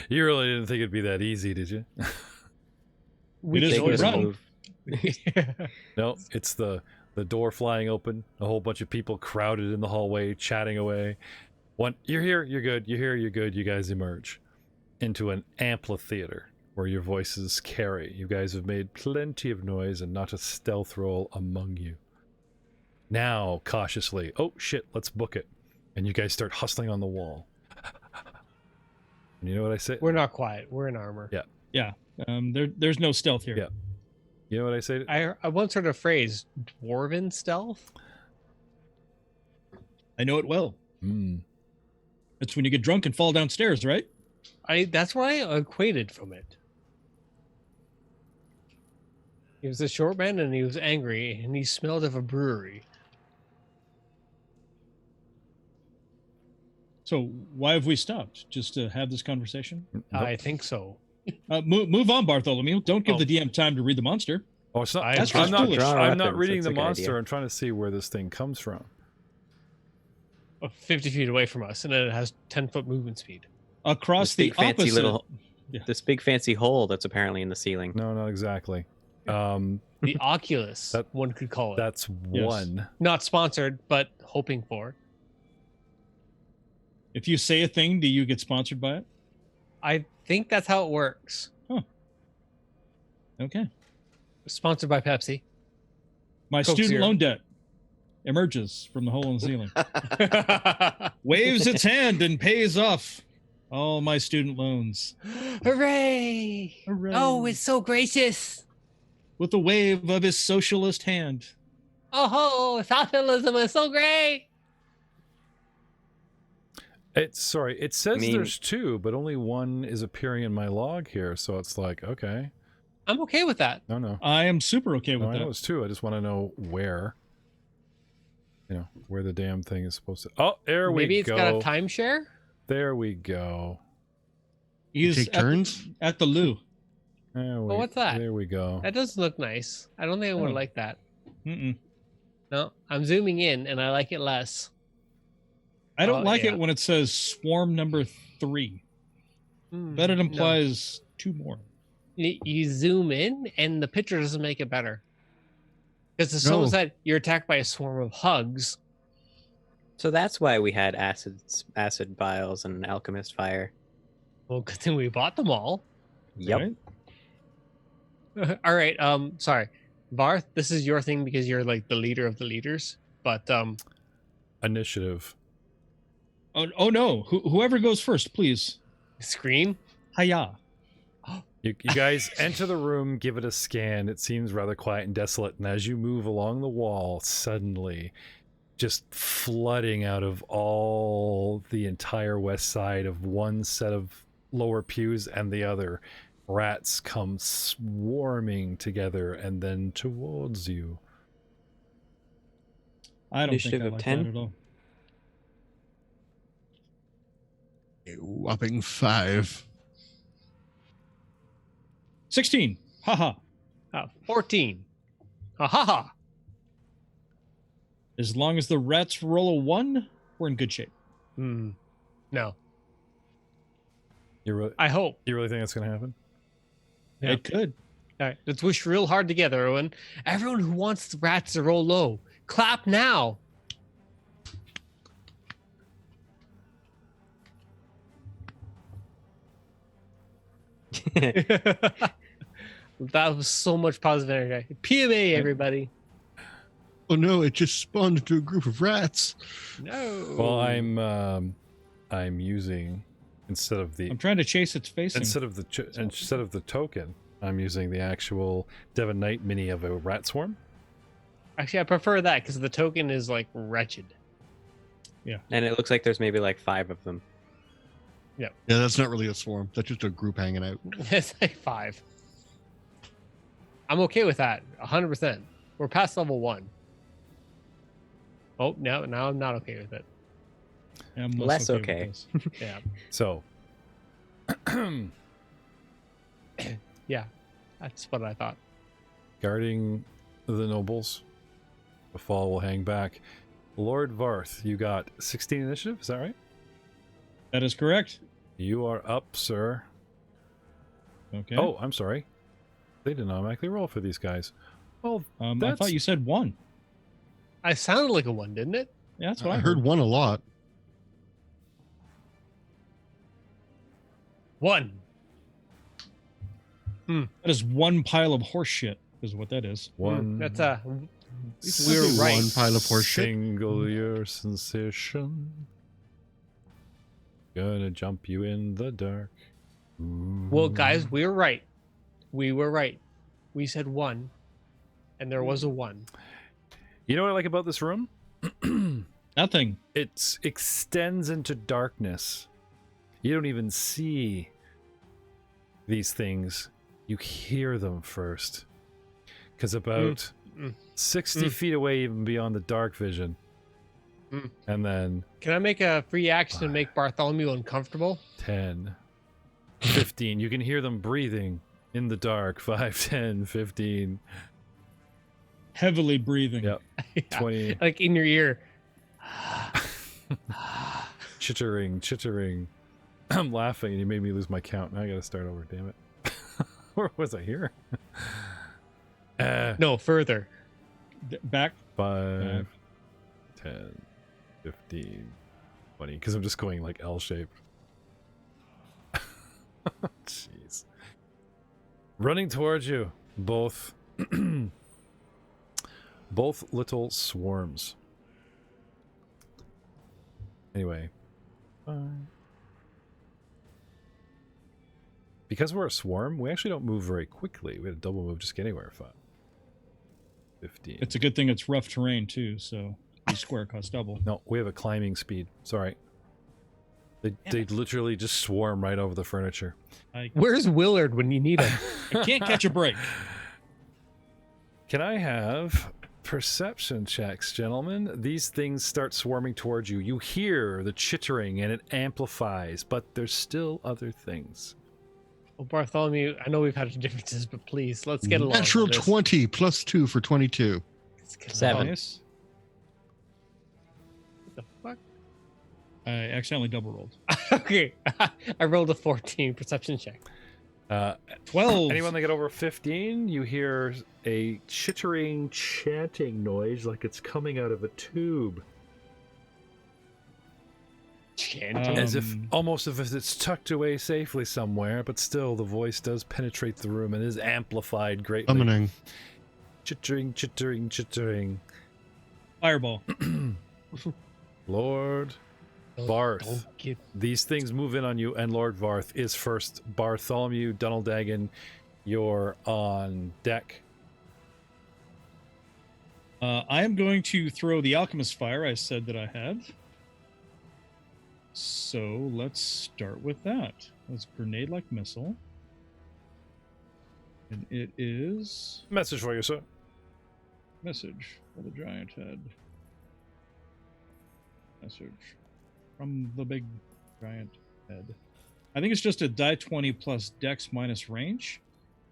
you really didn't think it'd be that easy, did you? It is Take a good this run. move. No, it's the door flying open, a whole bunch of people crowded in the hallway, chatting away. One, you're here, you're good. You're here, you're good. You guys emerge into an amphitheater where your voices carry. You guys have made plenty of noise and not a stealth roll among you. Now, cautiously, oh shit, let's book it. And you guys start hustling on the wall. And you know what I say? We're not quiet. We're in armor. Yeah. Yeah. There's no stealth here. Yeah. You know what I say? I once heard a phrase, dwarven stealth. I know it well. Mm. It's when you get drunk and fall downstairs, right? That's what I equated from it. He was a short man and he was angry and he smelled of a brewery. So why have we stopped? Just to have this conversation? I think so. Move on, Bartholomew. Don't give Oh. the DM time to read the monster. Oh, it's not. That's I'm not. foolish. I'm not Weapons, reading that's the a good monster. idea. I'm trying to see where this thing comes from. 50 feet away from us, and then it has 10-foot movement speed. Across This the big fancy opposite. little, Yeah. this big fancy hole that's apparently in the ceiling. No, not exactly. The Oculus, That- one could call it. That's Yes. one. Not sponsored, but hoping for. If you say a thing, do you get sponsored by it? I think that's how it works. Okay. Sponsored by Pepsi. My Coke student Zero. loan debt emerges from the hole in the ceiling. Waves its hand and pays off all my student loans. Hooray! Hooray. Oh, it's so gracious. With a wave of his socialist hand. Oh, socialism is so great. It says mean- there's two, but only one is appearing in my log here. So it's like, okay, I'm okay with that. no. I am super okay No, with I know that. it's two. I just want to know where. Where the damn thing is supposed to. Oh, there we Maybe it's go. got a timeshare? There we go. He's Take turns? at the loo. what's that? There we go. That does look nice. I don't think I would Oh. like that. Mm-mm. No, I'm zooming in and I like it less. I don't Oh, like yeah. it when it says swarm number 3. But it No. implies 2 more. You zoom in and the picture doesn't make it better. Because if someone No. said you're attacked by a swarm of hugs, So that's why we had acid vials and alchemist fire. well, good thing we bought them all. Yep. Right? All right. Sorry, Varth. This is your thing because you're like the leader of the leaders. But Initiative. Oh no. Whoever goes first, please. scream. Hiya. You guys enter the room, give it a scan. It seems rather quiet and desolate. And as you move along the wall, suddenly, just flooding out of all the entire west side of one set of lower pews and the other, rats come swarming together and then towards you. I don't Initiative think I of like 10? that at all. A whopping 5. 16. Haha. 14. Ha ha ha. As long as the rats roll a 1, we're in good shape. No, You really, I hope. you really think that's going to happen? Yeah. It could. All right, let's wish real hard together, Owen. Everyone who wants the rats to roll low, clap now. That was so much positive energy. PMA, everybody. Oh no, it just spawned into a group of rats. No. Well, I'm using instead of the I'm trying to chase its facing. instead of the token, I'm using the actual Devon Knight mini of a rat swarm. Actually, I prefer that because the token is like wretched. And it looks like there's maybe like 5 of them. Yeah, that's not really a swarm. That's just a group hanging out. It's like 5. I'm okay with that. 100%. We're past level 1. Oh, no, now I'm not okay with it. I'm Less with okay. this. Yeah. So, Yeah. That's what I thought. guarding the nobles, the fall will hang back. Lord Varth, you got 16 initiative. Is that right? That is correct. You are up, sir. Okay. Oh, I'm sorry. They didn't automatically roll for these guys. Well, I that's- thought you said 1. I sounded like a 1, didn't it? Yeah, that's what I heard one a lot. 1. That is 1 pile of horse shit, is what that is. one. That's We're we're right. One pile of horse shit. Single year sensation. Gonna jump you in the dark. Well, guys, we're right. We were right. We said 1, and there was a 1. You know what I like about this room? Nothing. It extends into darkness. You don't even see these things. You hear them first. Because about 60 feet away, even beyond the dark vision. And then Can I make a free action and make Bartholomew uncomfortable? 10, 15. You can hear them breathing in the dark. 5, 10, 15. Heavily breathing. Yep. 20. Like in your ear. Chittering. I'm laughing and you made me lose my count. Now I gotta start over, damn it. Where was I here? No, further. Back. 5, 10, 15, 20. Because I'm just going like L shape. Jeez. Running towards you. Both little swarms. Anyway. Because we're a swarm, we actually don't move very quickly. We had a double move just get anywhere. 5, 15. It's a good thing it's rough terrain too, so each square costs double. No, we have a climbing speed. Sorry. They literally just swarm right over the furniture. Where's Willard when you need him? I can't catch a break. Can I have perception checks, gentlemen? These things start swarming towards you. You hear the chittering and it amplifies, but there's still other things. Well, Bartholomew, I know we've had differences, but please, let's get along. Natural on this. 20 plus 2 for 22. Let's get 7. Nice. What the fuck? I accidentally double rolled. Okay, I rolled a 14 perception check. 12. Anyone that get over 15, you hear a chittering, chanting noise like it's coming out of a tube. Chanting. As if almost as if it's tucked away safely somewhere, but still the voice does penetrate the room and is amplified greatly. Summoning. Chittering. Fireball. Lord Barth. Don't get... These things move in on you, and Lord Varth is first. Bartholomew, Dunneldagon, you're on deck. I am going to throw the Alchemist Fire I said that I had. So let's start with that. That's grenade-like missile. And it is... Message for you, sir. Message for the giant head. Message from the big giant head. I think it's just a die 20 plus dex minus range.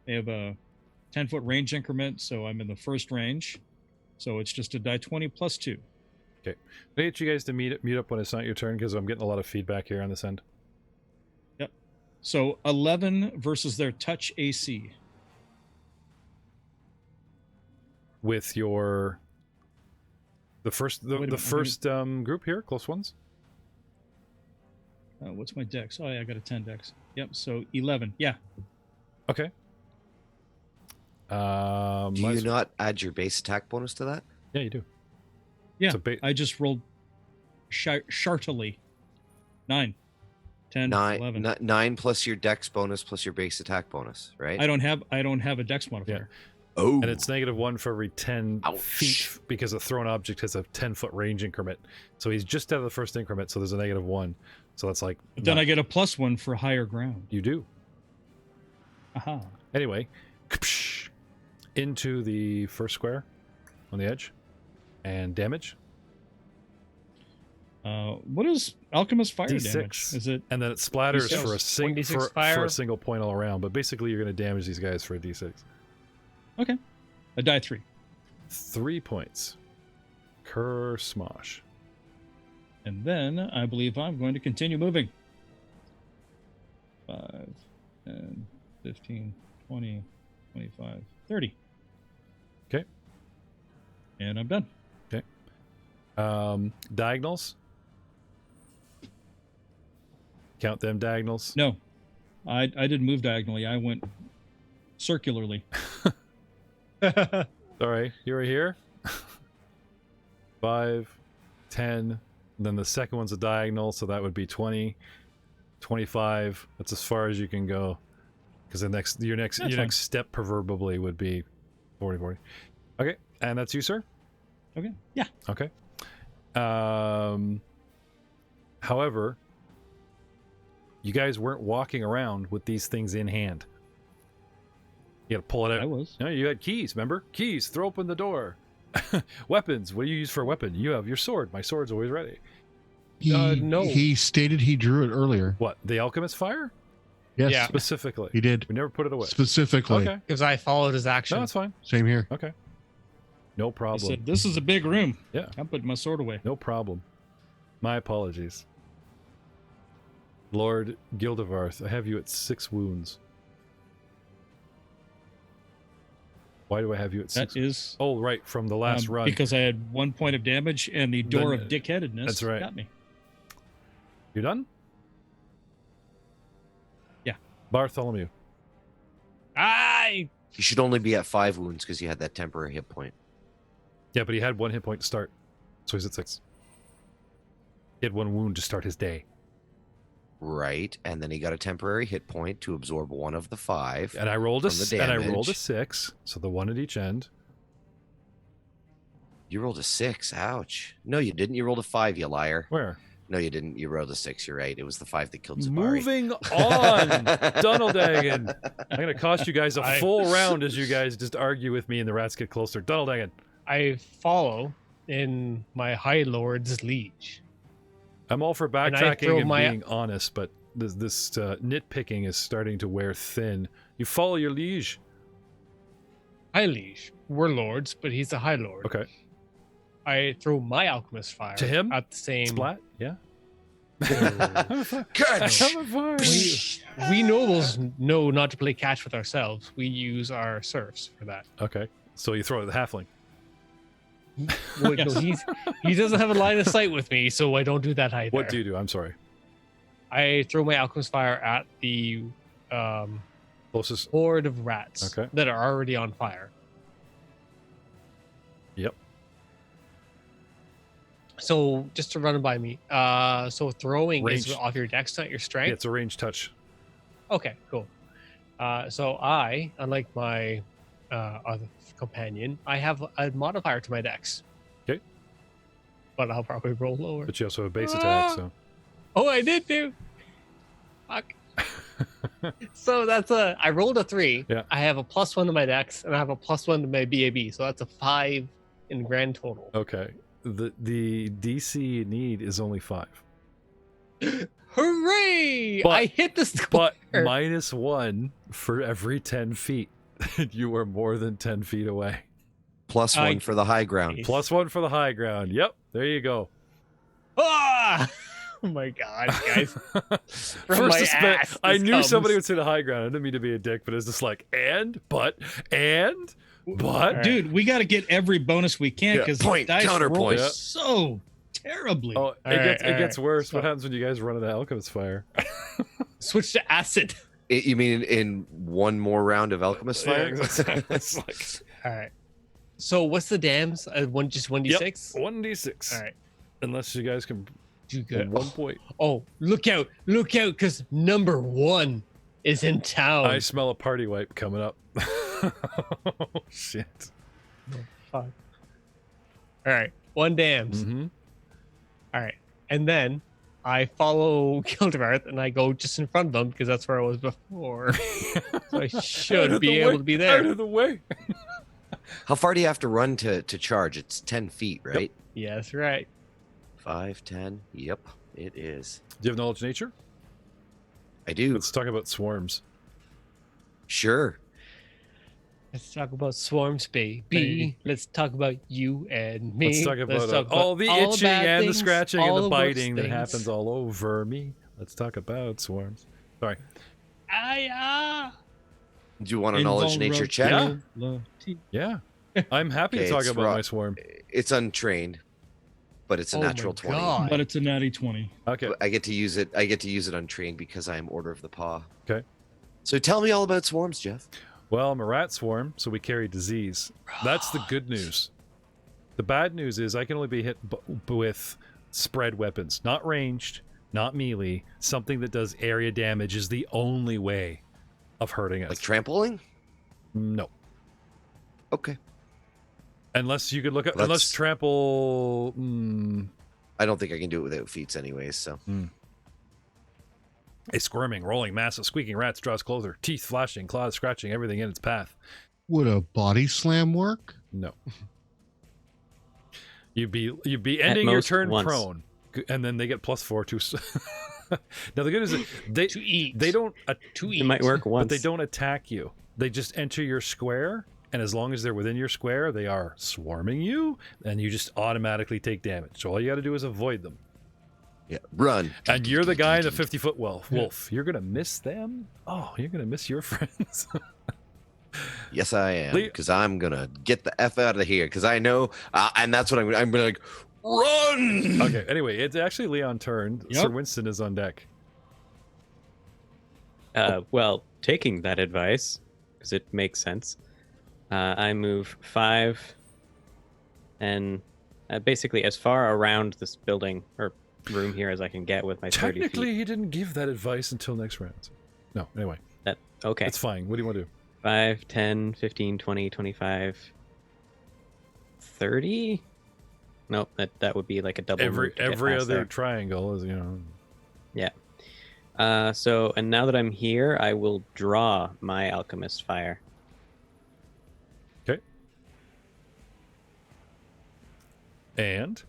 They have a 10-foot range increment, so I'm in the first range. So it's just a die 20 plus 2. Okay. I need you guys to mute up when it's not your turn because I'm getting a lot of feedback here on this end. Yep. So 11 versus their touch AC. With your... The first group here, close ones. What's my dex? Oh, yeah, I got a 10 dex. Yep, so 11. Yeah. Okay. Do you not add your base attack bonus to that? Yeah, you do. Yeah, So I just rolled shartily. 9, 10, 11. 9 plus your dex bonus plus your base attack bonus, right? I don't have a dex modifier. Oh. And it's -1 for every 10 Ouch. feet because a thrown object has a 10-foot range increment. So he's just out of the first increment, so there's a -1. So that's like... But then I get a +1 for higher ground. You do. Aha. Anyway, into the first square on the edge. And damage. What is Alchemist Fire D6. damage? Is it... And then it splatters D6. for a, 1d6 fire. for a single point all around. But basically you're going to damage these guys for a D6. Okay. A die 3. 3 points. Kerr smosh. And then I believe I'm going to continue moving. 5, 10, 15, 20, 25, 30. Okay. And I'm done. Okay. Diagonals. Count them diagonals. No. I didn't move diagonally. I went circularly. Sorry, you were here. 5, 10. Then the second one's a diagonal, so that would be 20, 25. That's as far as you can go. Because your That's next fine. step proverbially would be 40. Okay, and that's you, sir. Okay. Yeah. Okay. However, you guys weren't walking around with these things in hand. You got to pull it out. I was. No, you had keys. Remember, keys. Throw open the door. Weapons. What do you use for a weapon? You have your sword. My sword's always ready. No. He stated he drew it earlier. What? The alchemist fire? Yes, Yeah. Specifically. he did. We never put it away. Specifically. Okay. Because I followed his action. No, that's fine. Same here. Okay. No I problem. said, this is a big room. Yeah. I'm putting my sword away. No problem. My apologies. Lord Gildevarth, I have you at 6 wounds. Why do I have you at 6? That is Oh, right, from the last run. because I had 1 point of damage and the door Then- of dickheadedness that's right. got me. You're done? Yeah. Bartholomew. I You should only be at 5 wounds because you had that temporary hit point. Yeah, but he had 1 hit point to start, so he's at 6. He had 1 wound to start his day. Right, and then he got a temporary hit point to absorb 1 of the 5. And I rolled a From the and I rolled a damage. 6, so the 1 at each end. You rolled a 6. Ouch. No, you didn't. You rolled a 5, you liar. Where? No, you didn't. You rolled a 6. You're right. It was the 5 that killed Zabari. Moving on, Dunneldagen. I'm going to cost you guys a full round as you guys just argue with me and the rats get closer. Dunneldagen. I follow in my High Lord's liege. I'm all for I backtracking throw and my- being honest, but this nitpicking is starting to wear thin. You follow your liege. High liege. We're lords, but he's a High Lord. Okay. I throw my alchemist fire To him? at the same. Splat? Yeah. Catch! We nobles know not to play catch with ourselves. We use our serfs for that. Okay. So you throw it at the halfling. Well, Yes. no, he doesn't have a line of sight with me, so I don't do that either. What do you do? I'm sorry. I throw my alchemist fire at the Closest. horde of rats Okay. that are already on fire. Yep. So just to run it by me. So throwing is Range. off your dex, not your strength. Yeah, it's a range touch. Okay, cool. So I, unlike my other companion, I have a modifier to my dex. Okay. But I'll probably roll lower. But you also have base attack, so. Oh, I did too. Fuck. So that's I rolled a 3. Yeah. I have a +1 to my dex, and I have a +1 to my BAB. So that's a 5 in grand total. Okay. The DC you need is only 5. Hooray! But- I hit the score. But -1 for every 10 feet. You are more than 10 feet away. Plus I- 1 for the high ground. +1 for the high ground. Yep. There you go. Ah! Oh my god, guys. From my First ass, I this knew comes. somebody would say the high ground. I didn't mean to be a dick, but it's just like, and. Alright. Dude, we got to get every bonus we can Yeah, because point, dice counterpoint. roll so terribly. Oh, Alright, it gets worse. So- What happens when you guys run into alchemist fire? Switch to acid. You mean in 1 more round of alchemist Yeah, fire? exactly. It's like All right. So what's the dams? Just 1d6? 1d6. All right. Unless you guys can Do get good. 1 point. Oh, look out, because number 1 is in town. I smell a party wipe coming up. Oh, shit. Fuck. All right, 1 dams. Mm-hmm. All right, and then I follow Gildevarth and I go just in front of them because that's where I was before. So I should be able to be Out there. of the way. How far do you have to run to charge? It's 10 feet, right? Yeah, that's right. 5, 10. Yep, it is. Do you have knowledge of nature? I do. Let's talk about swarms. Sure. Let's talk about swarms, baby. Let's talk about you and me. Let's talk about all the all itching bad and the things, scratching and all the the worst biting that things. happens all over me. Let's talk about swarms. Sorry. Do you want a knowledge nature check? Invulnerability. Yeah. I'm happy to Okay, talk it's about raw. my swarm. It's untrained, but it's a Oh natural my 20. God. But it's a natty 20. Okay. I get to use it. I get to use it untrained because I am Order of the Paw. Okay. So tell me all about swarms, Jeff. Well, I'm a rat swarm, so we carry disease. That's the good news. The bad news is I can only be hit with spread weapons, not ranged, not melee. Something that does area damage is the only way of hurting us. Like trampling? No. Okay. Unless you could look at Let's- unless trample. I don't think I can do it without feats anyways, so. A squirming, rolling mass of squeaking rats draws closer, teeth flashing, claws scratching everything in its path. Would a body slam work? No. You'd be ending your most turn once. prone, and then they get +4 to. Now the good is they To eat. they don't It might work once. but they don't attack you. They just enter your square, and as long as they're within your square, they are swarming you, and you just automatically take damage. So all you got to do is avoid them. Yeah, run. And you're the guy in the 50-foot wolf. You're gonna miss them. Oh, you're gonna miss your friends. Yes, I am. Lee- Because I'm going to get the F out of here. Because I know, and that's what I'm going to like, run! Okay. Anyway, it's actually Leon's turn. Yep. Sir Winston is on deck. Well, taking that advice, because it makes sense, I move 5 and basically as far around this building or room here as I can get with my 30 Technically, feet. he didn't give that advice until next round. No. Anyway, Okay. it's fine. What do you want to do? 5, 10, 15, 20, 25, 30? Nope, that would be like a double move to get Every past other there. triangle is So, and now that I'm here, I will draw my Alchemist Fire. Okay. And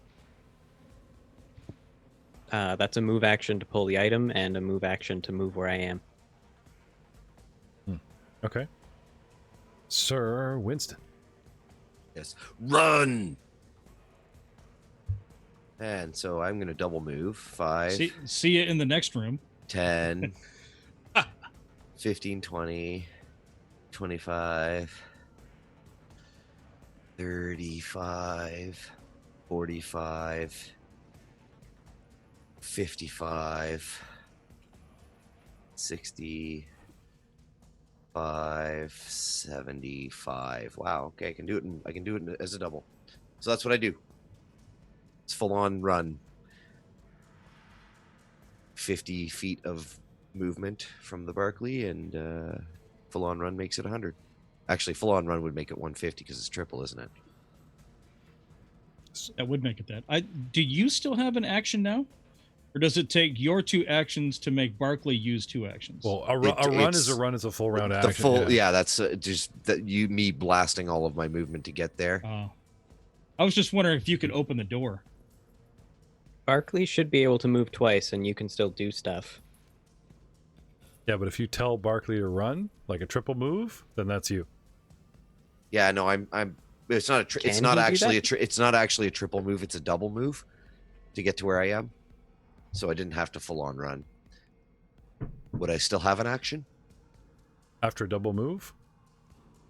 That's a move action to pull the item and a move action to move where I am. okay, Sir Winston. Yes, run! And so I'm going to double move. 5, See you in the next room. 10, 15, 20, 25, 35, 45, 55, 65, 75. Wow, okay, I can do it as a double. So that's what I do. It's full on run. 50 feet of movement from the Barkley, and full on run makes it 100. Actually, full on run would make it 150 because it's triple, isn't it? That would make it that. Do you still have an action now? Or does it take your 2 actions to make Barkley use 2 actions? Well, a run is a run. It's a full round action. The full, yeah, that's just that me blasting all of my movement to get there. I was just wondering if you could open the door. Barkley should be able to move twice, and you can still do stuff. Yeah, but if you tell Barkley to run like a triple move, then that's you. Yeah, no, I'm. It's not a. It's Can not he do actually that? it's not actually a triple move. It's a double move to get to where I am. So I didn't have to full on run. Would I still have an action After a double move,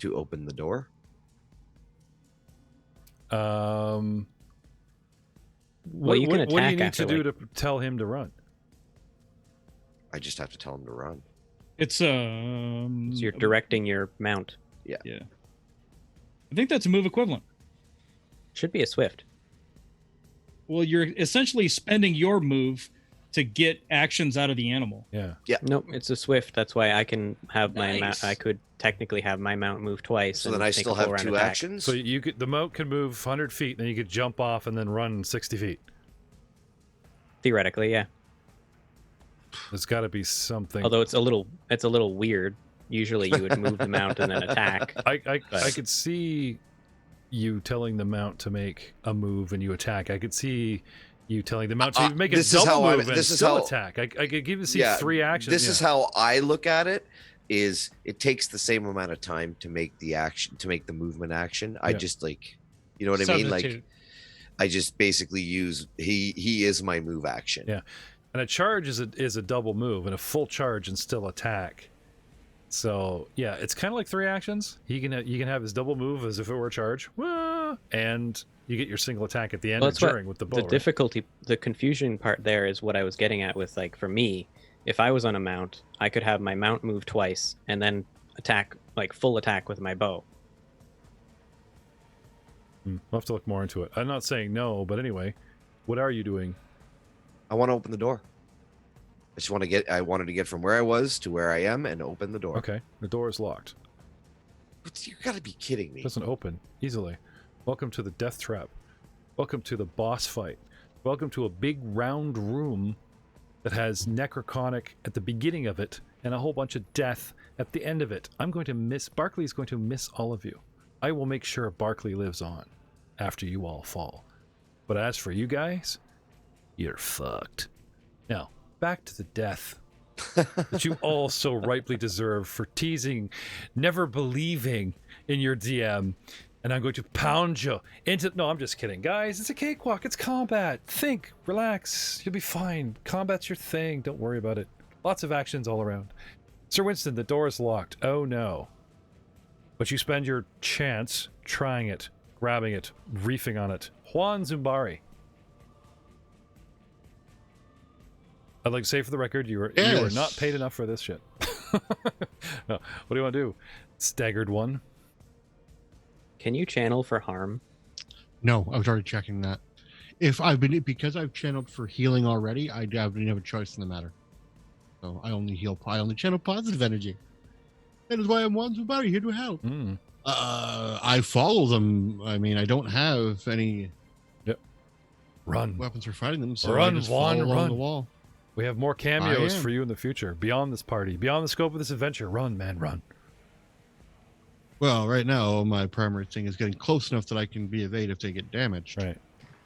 to open the door? Well, you can what do you attack need after, to do like- to tell him to run? I just have to tell him to run. It's So you're directing your mount. Yeah. I think that's a move equivalent. Should be a swift. Well, you're essentially spending your move to get actions out of the animal. Yeah. Nope, it's a swift. That's why I can have my mount. Nice. I could technically have my mount move twice. So and then I make still a full have round 2 attack. actions. So you could the mount can move 100 feet, then you could jump off and then run 60 feet. Theoretically, yeah. There's got to be something. Although it's a little weird. Usually you would move the mount and then attack. I But- could see you telling the mount to make a move and you attack. I could see you telling the mount to make a this is double how move and this is still how- attack. I could give you see Yeah, 3 actions. This is how I look at it. Is it takes the same amount of time to make the action, to make the movement action. I Yeah. just like, you know what I mean? Like, Substitute. I just basically use he is my move action. Yeah. And a charge is a double move, and a full charge and still attack. So yeah, it's kind of like 3 actions. You can have his double move as if it were a charge, Wah! And you get your single attack at the end Well, or that's what during with the bow. The right? difficulty, the confusion part there is what I was getting at with, like, for me, if I was on a mount, I could have my mount move twice and then attack, like full attack with my bow. We'll have to look more into it. I'm not saying no, but anyway, what are you doing? I want to open the door. I wanted to get from where I was to where I am and open the door. Okay, the door is locked. You gotta be kidding me. Doesn't open easily. Welcome to the death trap. Welcome to the boss fight. Welcome to a big round room that has necroconic at the beginning of it and a whole bunch of death at the end of it. Barkley is going to miss all of you. I will make sure Barkley lives on after you all fall. But as for you guys, you're fucked. Now, back to the death that you all so rightly deserve for teasing, never believing in your DM. And I'm going to pound you into... No, I'm just kidding. Guys, it's a cakewalk. It's combat. Think. Relax. You'll be fine. Combat's your thing. Don't worry about it. Lots of actions all around. Sir Winston, the door is locked. Oh, no. But you spend your chance trying it, grabbing it, reefing on it. Juan Zumbari. I'd like to say for the record, you are not paid enough for this shit. No. What do you want to do? Staggered one. Can you channel for harm? No, I was already checking that. Because I've channeled for healing already, I didn't have a choice in the matter. So I only channel positive energy. That is why I'm one somebody here to help. Mm. I follow them. I mean, I don't have any Run. weapons for fighting them, so Run, I just Juan, follow along run. the wall. We have more cameos I am. for you in the future, beyond this party, beyond the scope of this adventure. Run, man, run. Well, right now, my primary thing is getting close enough that I can be evade if they get damaged. Right.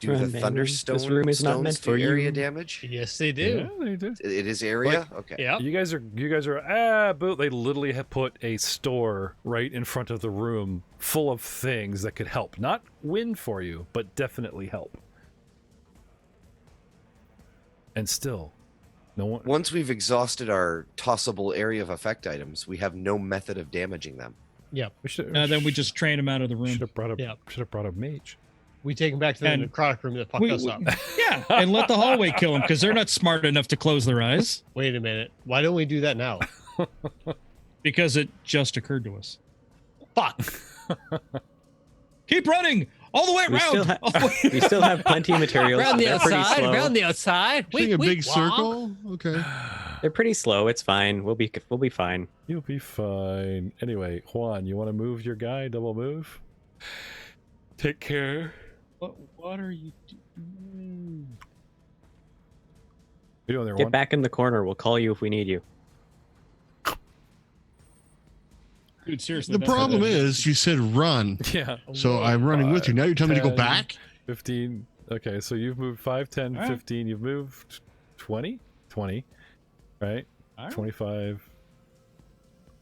Do the Run, man, thunderstone this room is not meant stones do for you. area damage? Yes, they do. Yeah, they do. It is area? Okay. Yep. You guys are but they literally have put a store right in front of the room full of things that could help. Not win for you, but definitely help. And still, no one... Once we've exhausted our tossable area of effect items, we have no method of damaging them. Yep. Then we just train him out of the room. should have brought Yep. a mage. We take them back to the And necrotic room that fucked us up. Yeah, and let the hallway kill them because they're not smart enough to close their eyes. Wait a minute. Why don't we do that now? Because it just occurred to us. Fuck. Keep running all the way We around. still, all the way we still have plenty of materials. Round the They're pretty outside. slow. Round the outside. Seeing a big walk. circle? Okay. They're pretty slow. It's fine. We'll be fine. You'll be fine. Anyway, Juan, you want to move your guy? Double move? Take care. What are you doing? What are you doing there, Get Juan? back in the corner. We'll call you if we need you. Dude, seriously. The that's not problem good. is, you said run, Yeah. so I'm running with you. Now you're telling me to go 10. back? 15. Okay, so you've moved 5, 10, All right. 15. You've moved 20? 20. Right? All right. 25.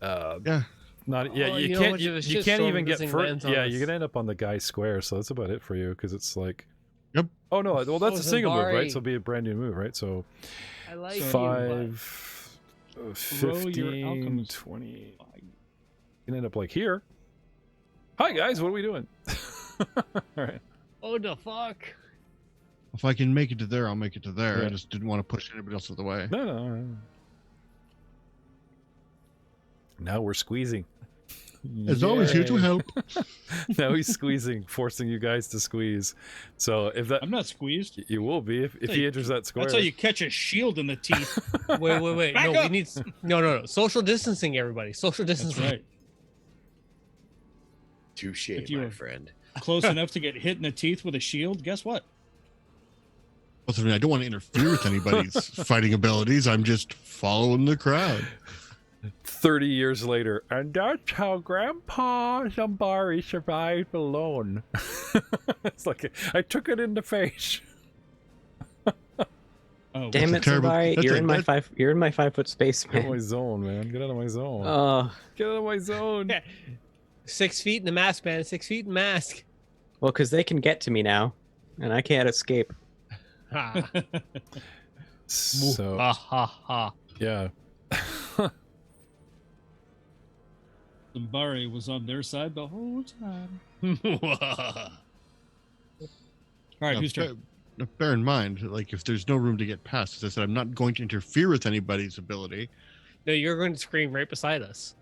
Yeah. Not yeah. Oh, You you know can't. what, You, if a you can't shitstorm even get doesn't first. land on Yeah, us. you're gonna end up on the guy's square. So that's about it for you because it's like. Yep. Oh no! Well, that's a single move, right? Zambari. So it'll be a brand new move, right? So I like you, 5, Throw your 15, alchemist. 20. You can end up like here. Hi guys, what are we doing? All right. but- Oh, the fuck? If I can make it to there, I'll make it to there. Yeah. I just didn't want to push anybody else out of the way. No. Now we're squeezing. As always, here to Yay. help. Now he's squeezing, forcing you guys to squeeze. So if that I'm not squeezed. you will be if he enters that square. That's how you catch a shield in the teeth. Wait. Back No, up. we need. No. Social distancing, everybody. Social That's distancing. right. Touche, If you my were- friend. Close enough to get hit in the teeth with a shield. Guess what? Also, I don't want to interfere with anybody's fighting abilities. I'm just following the crowd. 30 years later, and that's how Grandpa Zambari survived alone. It's like I took it in the face. Oh, Damn a it, terrible- Sabai! that's You're a- in my that- 5. You're in my 5-foot space, Get out of my man. zone, man. Get out of my zone. Oh, Get out of my zone. 6 feet in the mask, man. 6 feet in the mask. well, because they can get to me now, and I can't escape. Ha So ha ha. yeah. Zambari was on their side the whole time. Ha. All right, Now, who's turn? bear in mind, like, if there's no room to get past, as I said, I'm not going to interfere with anybody's ability. No, you're going to scream right beside us.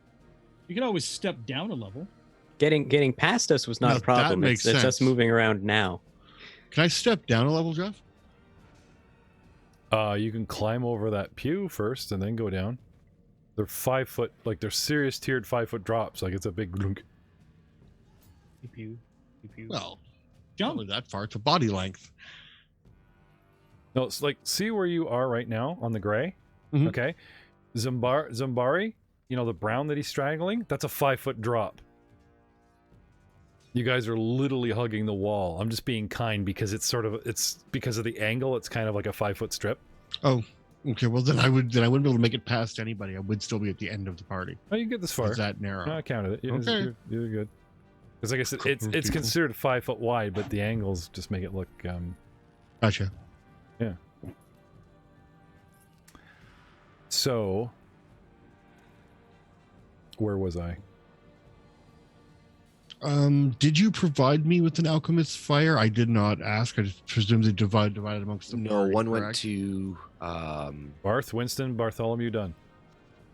You can always step down a level. Getting past us was not Now, a that problem. makes It's us sense. moving around now. Can I step down a level, Jeff? You can climb over that pew first and then go down. They're 5 foot, like they're serious tiered 5 foot drops. Like it's a big glunk. Pew, pew, pew. Well, Jump. only that far. It's a body length. No, it's like, see where you are right now on the gray? Mhm. Okay. Zambari, you know, the brown that he's straggling, that's a 5 foot drop. You guys are literally hugging the wall. I'm just being kind because it's because of the angle, it's kind of like a 5 foot strip. Oh, okay. Well, then I wouldn't be able to make it past anybody. I would still be at the end of the party. Oh, you can get this far. It's that narrow. No, I counted it. Okay. You're good. Because like I said, it's People. considered 5 foot wide, but the angles just make it look Gotcha. yeah. So where was I? Did you provide me with an alchemist's fire? I did not ask. I just presumed they divided amongst the No, party, one went correct? to Barth, Winston, Bartholomew, done.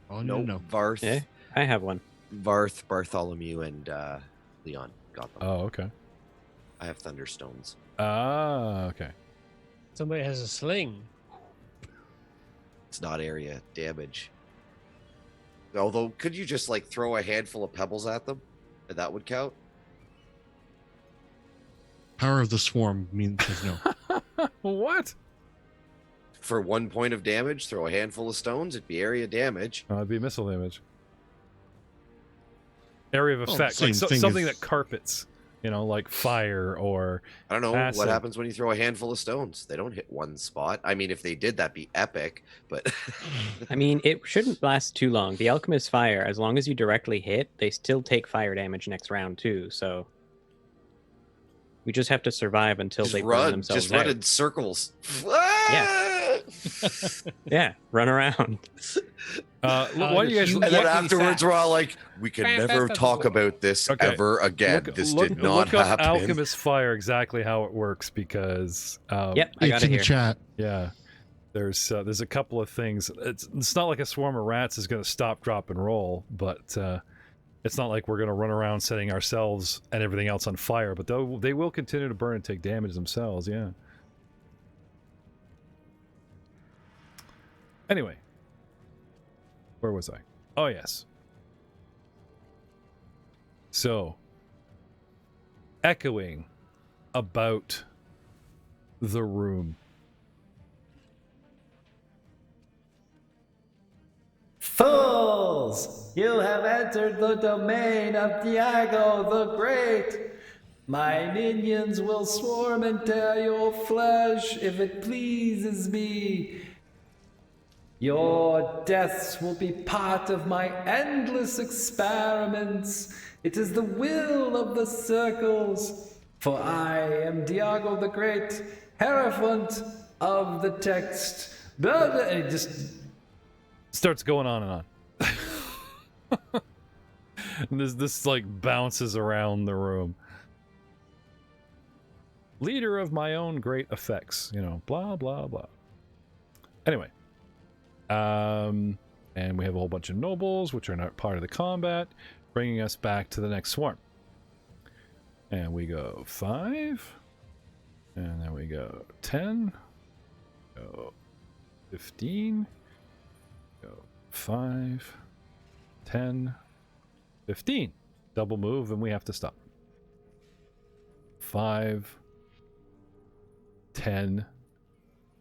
Oh no, no. Varth, Yeah, I have one. Varth, Bartholomew, and Leon got them. Oh, okay. I have Thunderstones. Ah, okay. Somebody has a sling. It's not area damage. Although, could you just like throw a handful of pebbles at them, and that would count? Power of the swarm means no. What? For 1 point of damage, throw a handful of stones. It'd be area damage. It'd be missile damage. Area of Oh, effect, same like thing something as- that carpets, you know, like fire or I don't know Acid. what happens when you throw a handful of stones. They don't hit one spot. I mean, if they did, that'd be epic. But I mean, it shouldn't last too long. The Alchemist's Fire, as long as you directly hit, they still take fire damage next round too. So we just have to survive until just they burn run, themselves just run out. in circles. Yeah, run around. why do you guys? And then afterwards, we're all like, "We can never talk about this Okay. ever again. This did not look up happen." Alchemist Fire, exactly how it works, because Yep, I got It's it in the here. chat. yeah, there's a couple of things. It's not like a swarm of rats is going to stop, drop, and roll, but it's not like we're going to run around setting ourselves and everything else on fire. But they will continue to burn and take damage themselves. Yeah. Anyway, where was I? Oh yes. So, echoing about the room. Fools! You have entered the domain of Diago the Great. My minions will swarm and tear your flesh if it pleases me. Your deaths will be part of my endless experiments. It is the will of the circles. For I am Diago the Great, Hierophant of the text. And it just Starts going on and on. And this like bounces around the room. Leader of my own great effects, you know, blah blah blah. Anyway, and we have a whole bunch of nobles, which are not part of the combat, bringing us back to the next swarm. And we go 5, and then we go 10, go 15, go 5, 10, 15. Double move, and we have to stop. 5, 10,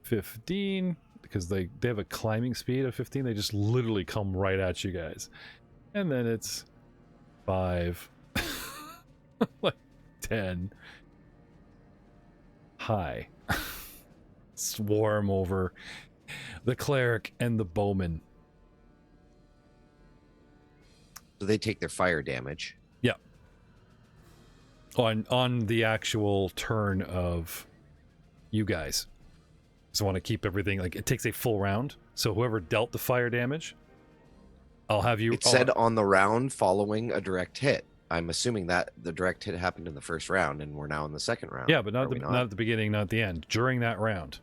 15, because they have a climbing speed of 15. They just literally come right at you guys. And then it's 5, like 10. Hi. Swarm over the cleric and the bowman. So they take their fire damage. Yeah. On the actual turn of you guys. So I want to keep everything, like, it takes a full round. So whoever dealt the fire damage, I'll have you. It said on the round following a direct hit. I'm assuming that the direct hit happened in the first round, and we're now in the second round. Yeah, but not Are we not at the beginning, not at the end. During that round.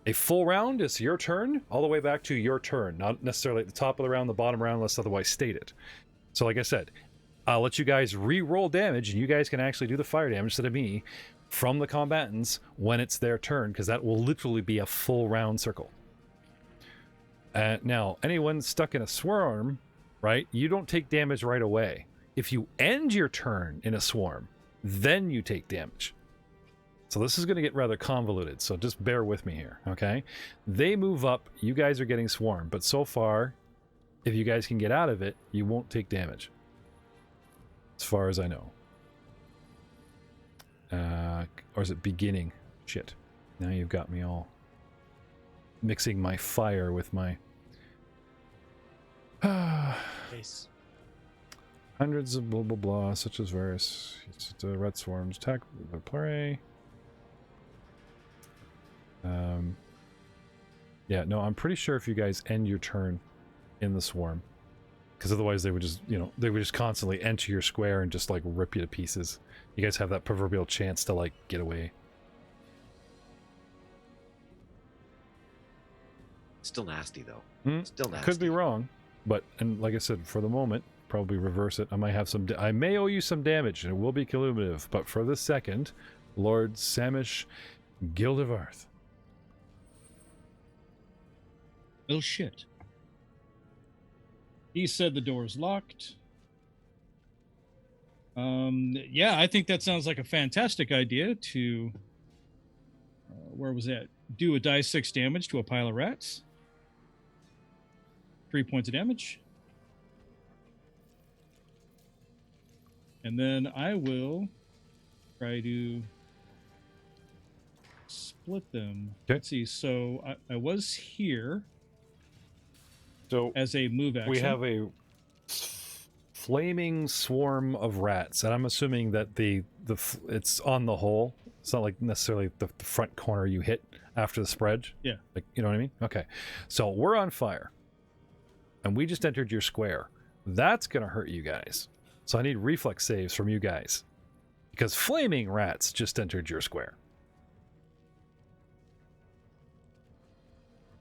A full round is your turn, all the way back to your turn. Not necessarily at the top of the round, the bottom round, unless otherwise stated. So like I said, I'll let you guys re-roll damage, and you guys can actually do the fire damage instead of me from the combatants when it's their turn, because that will literally be a full round circle. Now, anyone stuck in a swarm, right, you don't take damage right away. If you end your turn in a swarm, then you take damage. So this is going to get rather convoluted, so just bear with me here, okay? They move up, you guys are getting swarmed, but so far, if you guys can get out of it, you won't take damage. As far as I know. Or is it beginning? Shit. Now you've got me all mixing my fire with my... Nice. Hundreds of blah blah blah, such as various red swarms attack the prey. Yeah, no, I'm pretty sure if you guys end your turn in the swarm, because otherwise they would just, you know, they would just constantly enter your square and just like rip you to pieces. You guys have that proverbial chance to like get away. Still nasty though. Hmm? Still nasty. Could be wrong, but and like I said, for the moment, probably reverse it. I might have some. I may owe you some damage, and it will be cumulative. But for the second, Lord Samish Gildevarth. Oh shit. He said the door's locked. Yeah, I think that sounds like a fantastic idea to... where was that? Do a die 6 damage to a pile of rats. 3 points of damage. And then I will try to split them. Okay. Let's see. So I was here So as a move action. we have a flaming swarm of rats, and I'm assuming that it's on the hole. It's not like necessarily the front corner you hit after the spread. Yeah. Like, you know what I mean? Okay. So we're on fire, and we just entered your square. That's gonna hurt you guys. So I need reflex saves from you guys, because flaming rats just entered your square.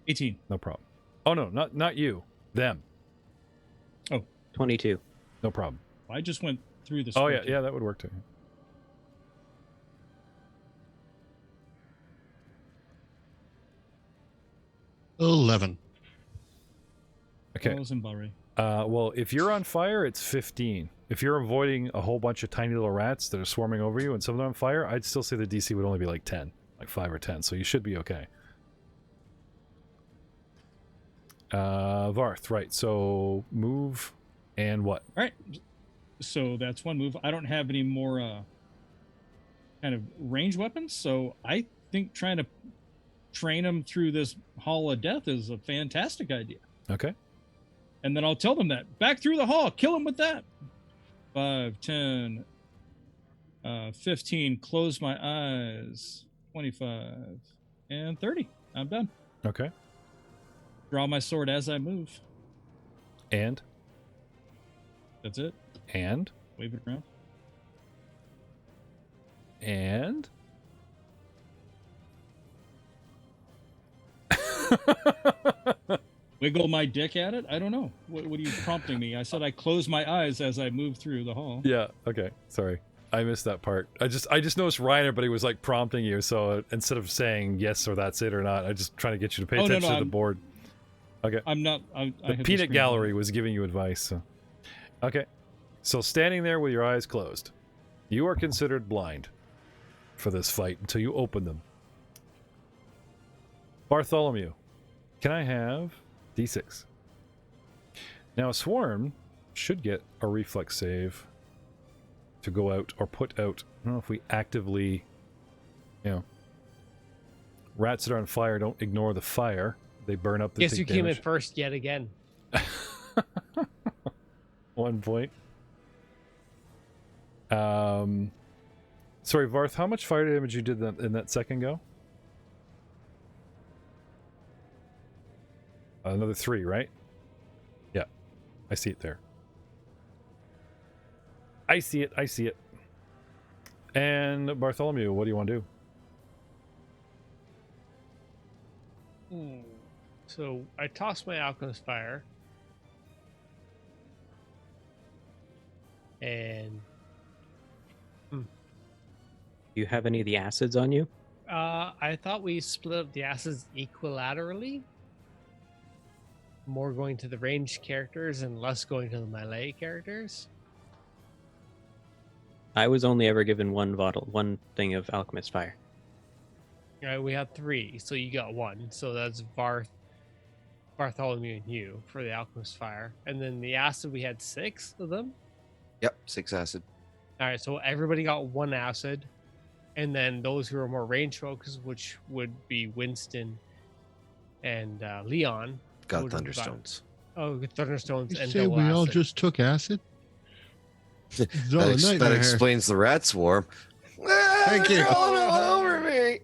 18. No problem. Oh no, not you. Them. 22. No problem. I just went through the Oh spread. yeah, that would work too. 11. Okay. That wasn't about right. Well, if you're on fire, it's 15. If you're avoiding a whole bunch of tiny little rats that are swarming over you and some of them on fire, I'd still say the DC would only be like 10, like 5 or 10, so you should be okay. Varth, right, so move and what? All right. So that's one move. I don't have any more kind of range weapons, so I think trying to train them through this Hall of Death is a fantastic idea. Okay. And then I'll tell them that. Back through the hall. Kill them with that. 5, 10, 15. Close my eyes. 25. And 30. I'm done. Okay. Draw my sword as I move. And? That's it. And? Wave it around. And? Wiggle my dick at it? I don't know. What are you prompting me? I said I close my eyes as I move through the hall. Yeah, okay. Sorry. I missed that part. I just noticed Reiner, but he was like prompting you, so instead of saying yes or that's it or not, I just trying to get you to pay attention to the board. Okay. I'm not. The peanut gallery was giving you advice. So. Okay. So standing there with your eyes closed, you are considered blind for this fight until you open them. Bartholomew, can I have D6? Now a swarm should get a reflex save to go out or put out. I don't know if we actively, rats that are on fire don't ignore the fire. They burn up the Guess you came in damage. first yet again. 1 point. Sorry, Varth, how much fire damage you did in that second go? Another 3, right? Yeah. I see it there. I see it. And Bartholomew, what do you want to do? So I toss my Alchemist Fire. And Do you have any of the acids on you? I thought we split up the acids equilaterally. More going to the ranged characters and less going to the melee characters. I was only ever given one thing of Alchemist Fire. We had 3, so you got 1. So that's Bartholomew and you for the Alchemist Fire. And then the acid, we had 6 of them. Yep, 6 acid. All right, so everybody got 1 acid. And then those who are more range focused, which would be Winston and Leon. Got would have Thunderstones. Thunderstones You and say double we all acid. just took acid? It's all That, a that nightmare. explains the rat swarm. Thank you. They're all over me.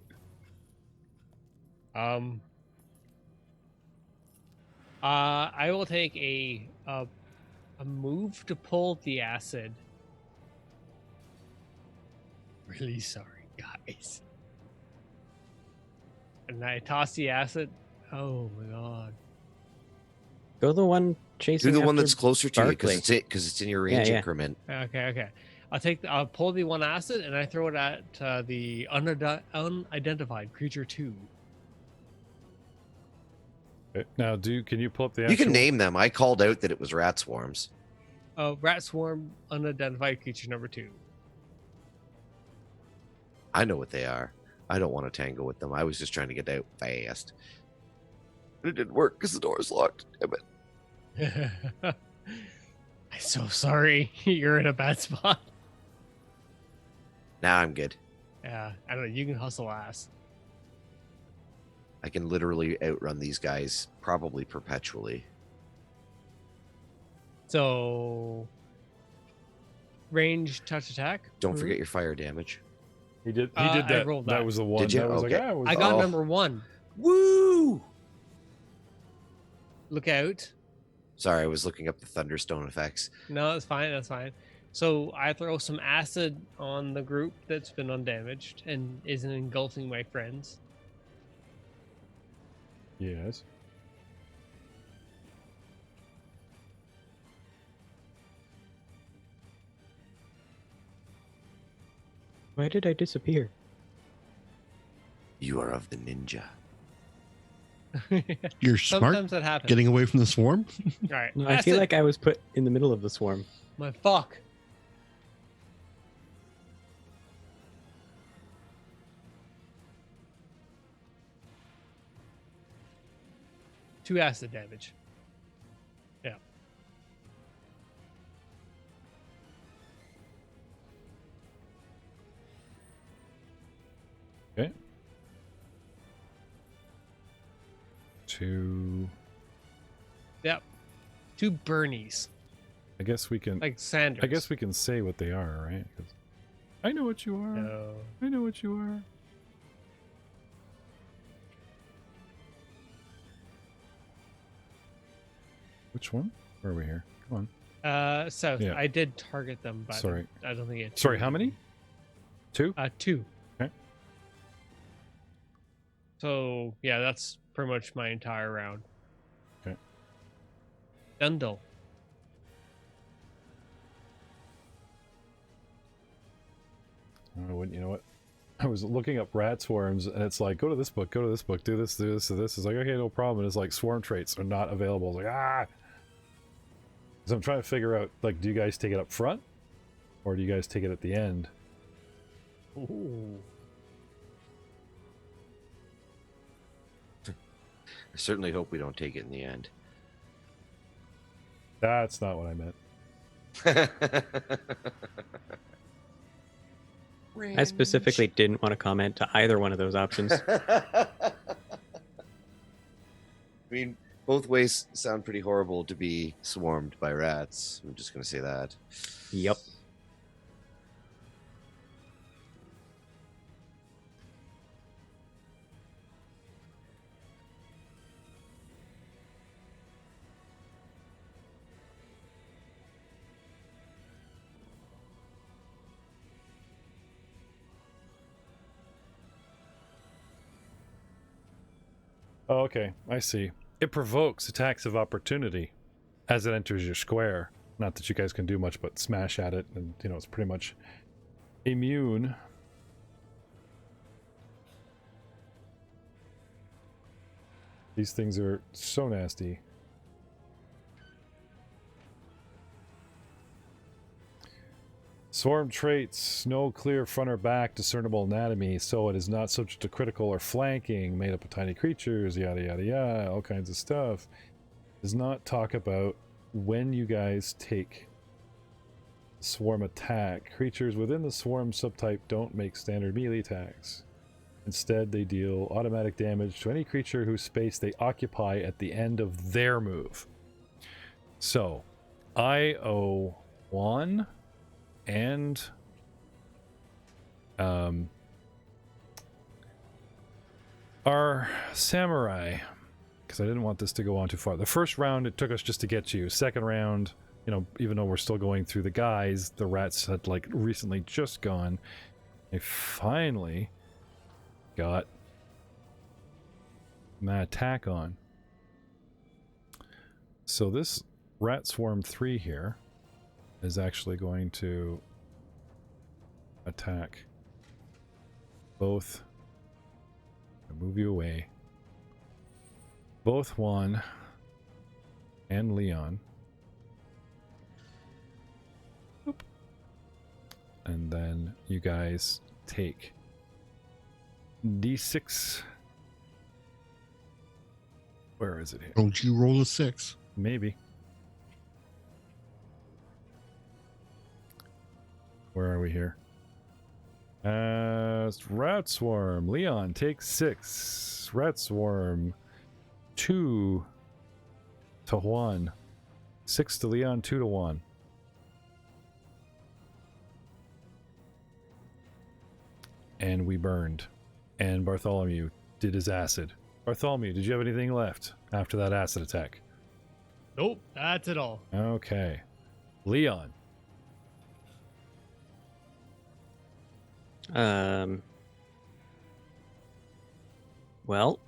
I will take a move to pull the acid. Really sorry, guys. And I toss the acid. Oh my god. Go the one chasing. Do the one after that's closer to you Barkley. because it's in your range Yeah. increment. Okay. I'll pull the 1 acid and I throw it at the unidentified creature 2. Okay, now, can you pull up the? You can actual- name them. I called out that it was rat swarms. Rat swarm unidentified creature number 2. I know what they are. I don't want to tangle with them. I was just trying to get out fast. But it didn't work because the door's locked. Damn it. I'm so sorry. You're in a bad spot. Now I'm good. Yeah, I don't know. You can hustle ass. I can literally outrun these guys probably perpetually. So, range touch attack. Don't forget your fire damage. He did. He I did that. rolled That that. was the one. Did you? That was Okay. like, I got Oh. number 1. Woo! Look out. Sorry, I was looking up the Thunderstone effects. No, that's fine. That's fine. So I throw some acid on the group that's been undamaged and isn't engulfing my friends. Yes. Why did I disappear? You are of the ninja. You're smart. Sometimes that happens. Getting away from the swarm. All right. No, I feel acid. like I was put in the middle of the swarm. My fuck. Two acid damage. Yeah. Okay. 2. Yep. Two Bernies. I guess we can. Like Sanders. I guess we can say what they are, right? 'Cause I know what you are. No. I know what you are. Which one? Where are we here? Come on. South. Yeah. I did target them, but Sorry. I don't think it. Sorry, how many? 2? 2. Okay. So yeah, that's pretty much my entire round. Okay. Grendel. I wouldn't. You know what? I was looking up rat swarms, and it's like, go to this book, do this, do this, do this. It's like, okay, no problem. And it's like, swarm traits are not available. It's like, ah. So I'm trying to figure out, like, do you guys take it up front, or do you guys take it at the end? Ooh. I certainly hope we don't take it in the end. That's not what I meant. I specifically didn't want to comment to either one of those options. I mean, both ways sound pretty horrible to be swarmed by rats. I'm just going to say that. Yep. Oh, okay, I see. It provokes attacks of opportunity as it enters your square. Not that you guys can do much but smash at it, and you know it's pretty much immune. These things are so nasty. Swarm traits, no clear front or back discernible anatomy, so it is not subject to critical or flanking, made up of tiny creatures, yada yada yada, all kinds of stuff. Does not talk about when you guys take swarm attack. Creatures within the swarm subtype don't make standard melee attacks. Instead, they deal automatic damage to any creature whose space they occupy at the end of their move. So, I owe 1 and our samurai, because I didn't want this to go on too far. The first round, it took us just to get you. Second round, you know, even though we're still going through the guys, the rats had like recently just gone. They finally got my attack on. So this rat swarm 3 here is actually going to attack both. I'll move you away. Both Juan and Leon. Oop. And then you guys take D6. Where is it here? Don't you roll a 6? Maybe. Where are we here? Rat Swarm. Leon, take 6. Rat Swarm. 2 to 1. 6 to Leon, 2 to 1. And we burned. And Bartholomew did his acid. Bartholomew, did you have anything left after that acid attack? Nope, that's it all. Okay. Leon. Well,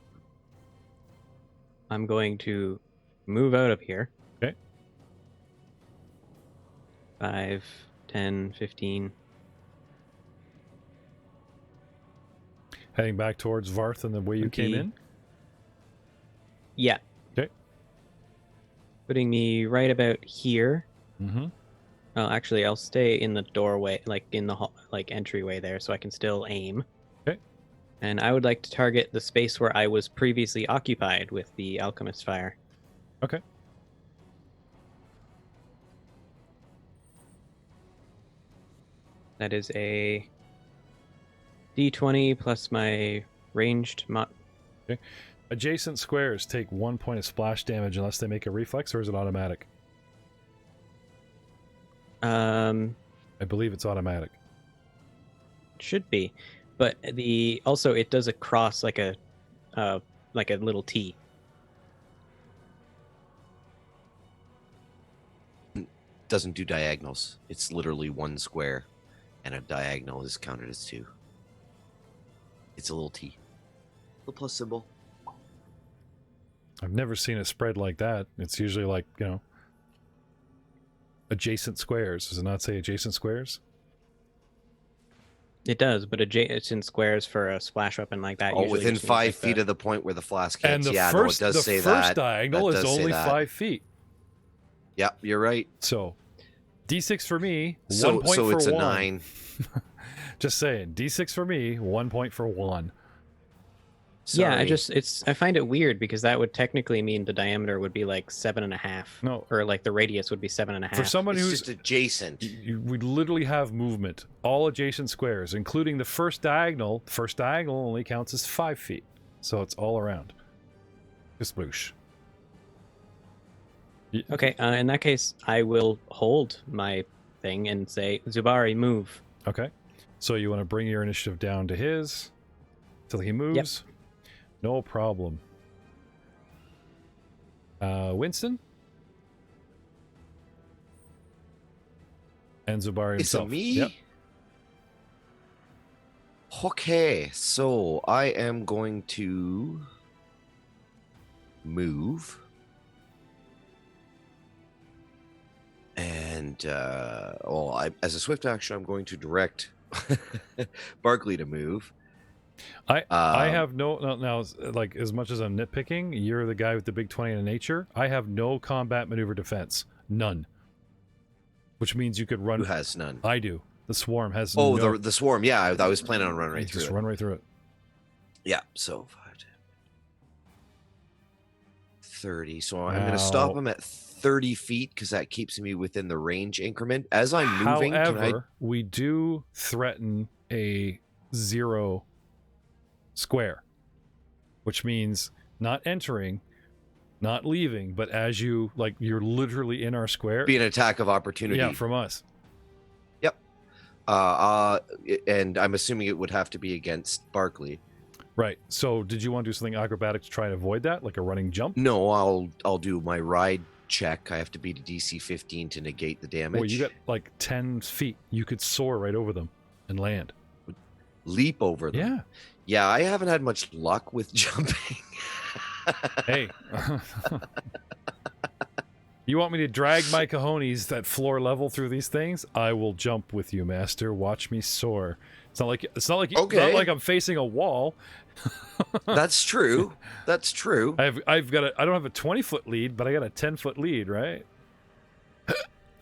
I'm going to move out of here. Okay. 5, 10, 15. Heading back towards Varth and the way you came in? Yeah. Okay. Putting me right about here. Mm-hmm. Oh, actually, I'll stay in the doorway, like in the entryway there, so I can still aim. Okay. And I would like to target the space where I was previously occupied with the Alchemist Fire. Okay. That is a D20 plus my ranged mod. Okay. Adjacent squares take 1 point of splash damage unless they make a reflex, or is it automatic? I believe it's automatic. Should be, but also it does a cross like a little T. Doesn't do diagonals. It's literally 1 square, and a diagonal is counted as 2. It's a little T. The plus symbol. I've never seen it spread like that. It's usually like, you know, adjacent squares. Does it not say adjacent squares? It does, but adjacent squares for a splash weapon like that. Oh, usually within just means 5 like feet the- of the point where the flask And hits. the Yeah, first, no, it does say the first that. diagonal That is does say only that. 5 feet. Yep, you're right. So, D6 for me, 1 So, point so for it's a 1. 9. Just saying, D6 for me, 1 point for 1. Yeah, Sorry. I find it weird because that would technically mean the diameter would be like 7.5. No. Or like the radius would be 7.5. For someone It's who's just adjacent. we literally have movement, all adjacent squares, including the first diagonal. The first diagonal only counts as 5 feet, so it's all around. Sploosh. Okay, in that case, I will hold my thing and say, Zubari, move. Okay, so you want to bring your initiative down to his till he moves. No problem. Winston and Zubari It's himself. a me? Yep. Okay, so I am going to move. And, as a swift action, I'm going to direct Barkley to move. I have no now. Like as much as I'm nitpicking, you're the guy with the big 20 in nature. I have no combat maneuver defense, none. Which means you could run. Who has none? I do. The swarm has. Oh, no, the swarm. Yeah, I was planning on running right through just it. run right through it. Yeah, so 30. So I'm going to stop him at 30 feet because that keeps me within the range increment. As I'm moving, however, we do threaten a 0 square, which means not entering, not leaving, but as you like, you're literally in our square. Be an attack of opportunity. Yeah, from us. Yep. And I'm assuming it would have to be against Barkley. Right. So, did you want to do something acrobatic to try and avoid that, like a running jump? No, I'll do my ride check. I have to beat a DC 15 to negate the damage. Well, you got like 10 feet. You could soar right over them and land. Leap over them. Yeah. Yeah, I haven't had much luck with jumping. Hey. You want me to drag my cojones that floor level through these things? I will jump with you, master. Watch me soar. It's not like Okay. not like I'm facing a wall. That's true. That's true. I don't have a 20-foot lead, but I got a 10-foot lead, right?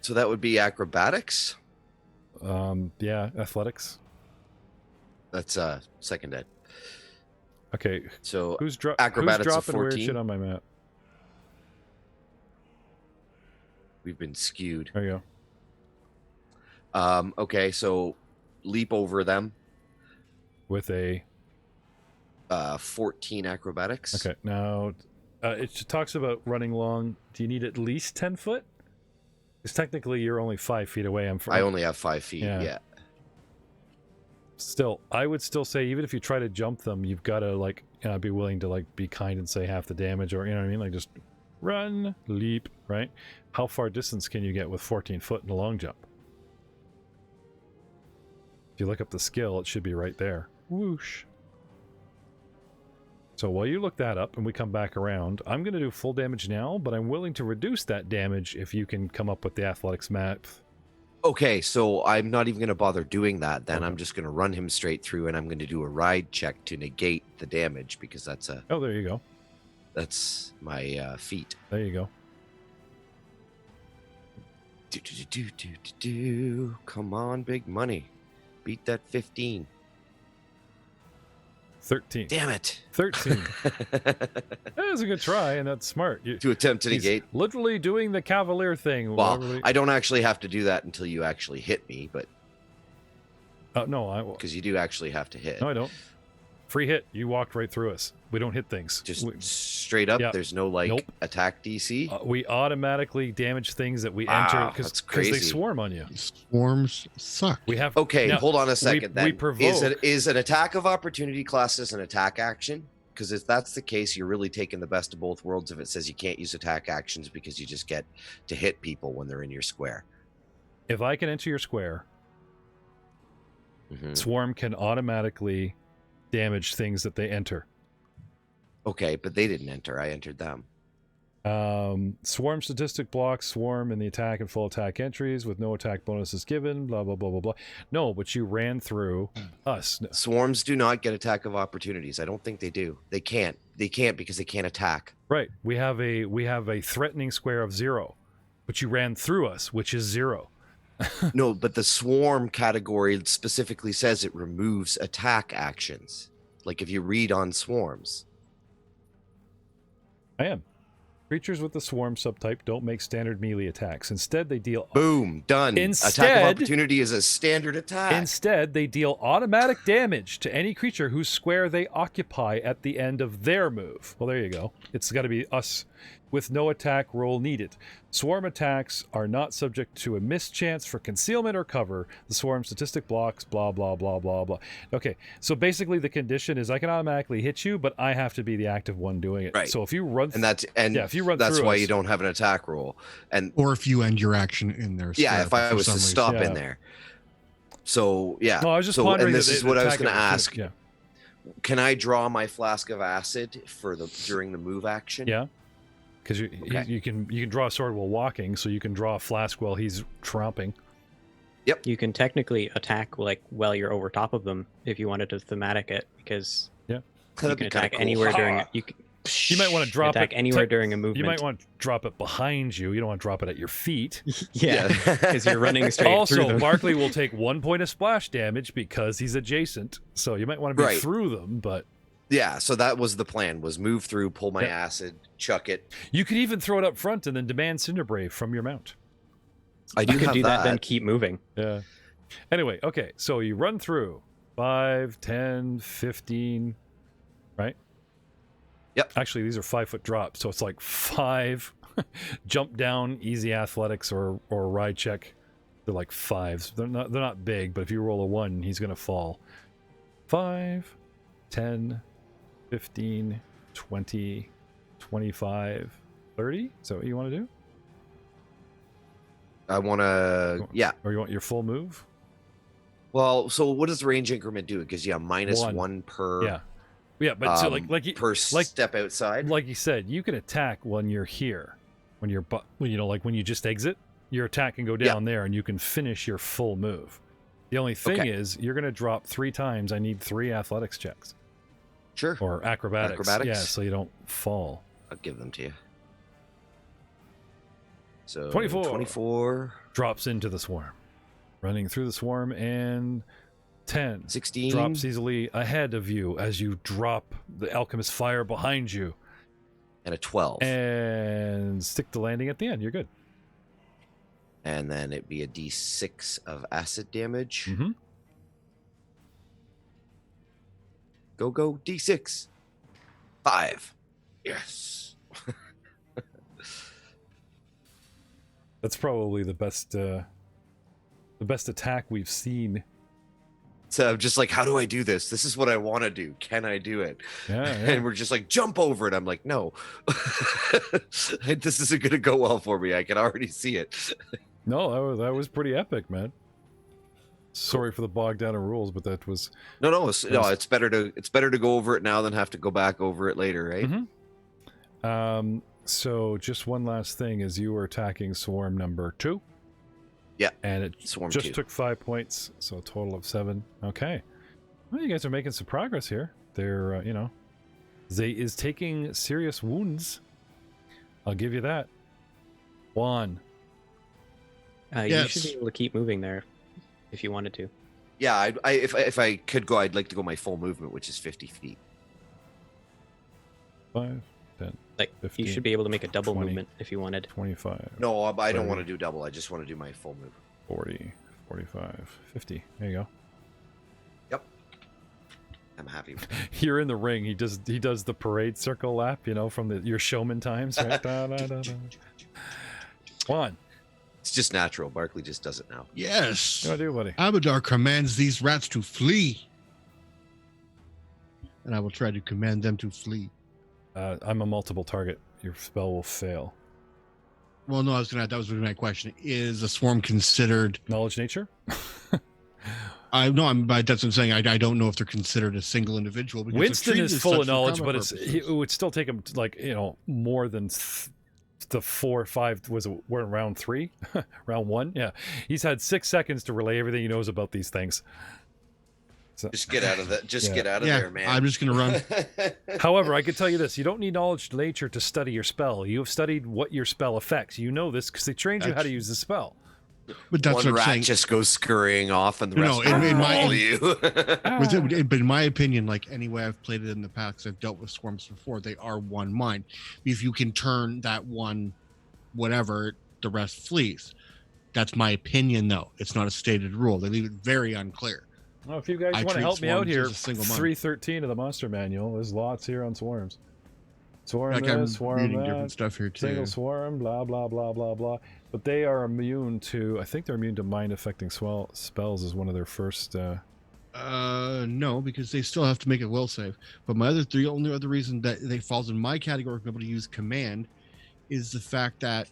So that would be acrobatics. Yeah, athletics. That's second ed. Okay. So Who's acrobatics of dropping weird 14? shit on my map? We've been skewed. There you Okay, so leap over them. go. With a 14 acrobatics. okay. Now, it talks about running long. Do you need at least 10 foot? Because technically, you're only 5 feet away. I only have 5 feet. Yeah. Still, I would still say even if you try to jump them, you've got to like be willing to like be kind and say half the damage, or you know what I mean, like just run, leap, right? How far distance can you get with 14 foot in a long jump? If you look up the skill, it should be right there. Whoosh. So while you look that up and we come back around, I'm going to do full damage now, but I'm willing to reduce that damage if you can come up with the athletics map. Okay, so I'm not even going to bother doing that. Then Okay. I'm just going to run him straight through, and I'm going to do a ride check to negate the damage because that's Oh, there you go. that's my feat. There you go. Come on, big money. Beat that 15. 13. Damn it. 13. That was a good try, and that's smart. To attempt to He's negate. literally doing the cavalier thing. Well, I don't actually have to do that until you actually hit me, but no, because you do actually have to hit. no, I don't. Free hit. You walked right through us. We don't hit things. Just straight up. Yeah. There's no like Nope. attack DC. We automatically damage things that we Wow, enter that's because they crazy. swarm on you. Swarms suck. We have Okay, now, hold on a second. we Then provoke. is an attack of opportunity class as an attack action? Because if that's the case, you're really taking the best of both worlds. If it says you can't use attack actions because you just get to hit people when they're in your square. If I can enter your square, Mhm. swarm can automatically damage things that they enter. Okay, but they didn't enter. I entered them. Swarm statistic blocks swarm in the attack and full attack entries with no attack bonuses given. Blah blah blah blah blah. No, but you ran through us. Swarms do not get attack of opportunities. I don't think they do. They can't. They can't because they can't attack. Right. We have a threatening square of 0, but you ran through us, which is 0. No, but the swarm category specifically says it removes attack actions. Like if you read on swarms. I am. Creatures with the swarm subtype don't make standard melee attacks. Instead, they deal Boom, done. Attack Instead- of opportunity is a standard attack. Instead, they deal automatic damage to any creature whose square they occupy at the end of their move. Well, there you go. It's got to be us with no attack roll needed. Swarm attacks are not subject to a mischance for concealment or cover. The swarm statistic blocks, blah, blah, blah, blah, blah. Okay, so basically the condition is I can automatically hit you, but I have to be the active one doing it. Right. So if you run If you run that's through why us- you don't have an attack roll. And Or if you end your action in there. yeah, if I was to stop Yeah. in there. So yeah. No, I was just so, pondering and this that is the what I was attack going to of- ask. Yeah. Can I draw my flask of acid for during the move action? Yeah. Because Okay. you can draw a sword while walking, so you can draw a flask while he's tromping. Yep. You can technically attack like while you're over top of them if you wanted to thematic it, because you That'd can be kinda attack cool. anywhere during You might want to drop attack it anywhere during a movement. You might want to drop it behind you. You don't want to drop it at your feet. yeah, because you're running straight through Also, them. Barkley will take 1 point of splash damage because he's adjacent. So you might want to be Right. through them, but Yeah, so that was the plan, was move through, pull my acid, chuck it. you could even throw it up front and then demand Cinderbrave from your mount. I do You could have do that, then that. keep moving. Yeah. Anyway, okay, so you run through 5, 10, 15, right? Yep. Actually, these are 5-foot drops, so it's like 5 jump down, easy athletics or ride check. They're like 5s. They're not big, but if you roll a 1, he's going to fall. 5, 10, 15, 20, 25, 30. Is that what you want to do? I want to, yeah. Or you want your full move? Well, so what does the range increment do? It gives you a minus 1 per Yeah, but so per step outside. Like you said, you can attack when you're here, when you just exit, your attack can go down there, and you can finish your full move. The only thing is, you're going to drop 3 times. I need 3 athletics checks. Sure. Or acrobatics. Acrobatics? Yeah, so you don't fall. I'll give them to you. So 24 drops into the swarm, running through the swarm, and 10 16 drops easily ahead of you as you drop the alchemist fire behind you, and a 12, and stick the landing at the end. You're good. and then it'd be a d6 of acid damage. Mm-hmm. Go d6. 5. Yes. That's probably the best attack we've seen. So I'm just like, how do I do this? This is what I want to do. Can I do it? Yeah. And we're just like, jump over it. I'm like, no. This isn't going to go well for me. I can already see it. No, that was pretty epic, man. Sorry for the bogged down in rules, but that was No, it's better to go over it now than have to go back over it later, right? Mm-hmm. So just one last thing is you were attacking swarm number 2. Yeah. And it Swarm just 2. took 5 points, so a total of 7. Okay. Well, you guys are making some progress here. They're, Zay is taking serious wounds. I'll give you that. Juan. You should be able to keep moving there if you wanted to. Yeah, if I could go, I'd like to go my full movement, which is 50 feet. 5, 10, Like 15, you should be able to make a double 20. movement if you wanted. 25. No, I don't 30, want to do double. I just want to do my full move. 40, 45, 50. There you go. Yep. I'm happy with that. You're in the ring. He does the parade circle lap, from your showman times, right? Da, da, da, da. Juan, It's just natural. Barkley just does it now. Yes. what do you do, buddy? Abadar commands these rats to flee. And I will try to command them to flee. I'm a multiple target. Your spell will fail. Well, no, that was my question. Is a swarm considered? Knowledge nature? But that's what I'm saying. I don't know if they're considered a single individual. Because Winston they're is treated full as of such for knowledge, combat but purposes. it would still take him more than the 4 or 5. We're in round 3, round 1. Yeah, he's had 6 seconds to relay everything he knows about these things. So, Just get out of that. Just get out of Yeah, there, man. I'm just gonna run. however, I can tell you this: you don't need knowledge nature to study your spell. You have studied what your spell affects. You know this because they trained you how to use the spell. But that's One what I'm rat saying. just goes scurrying off, and the No, rest in my- follow you. But in my opinion, like any way I've played it in the past, 'cause I've dealt with swarms before, they are one mind. If you can turn that one, whatever, the rest flees. That's my opinion, though. It's not a stated rule. They leave it very unclear. Well, if you guys I want to treat help me out swarms here, as a single mind. 313 of the monster manual. There's lots here on swarms. Swarm Like I'm this, swarm reading that, different stuff here too. single swarm, blah blah blah blah blah. But they are immune to. I think they're immune to mind affecting spells as one of their first. No, because they still have to make a will save. But the only other reason that they falls in my category of being able to use command is the fact that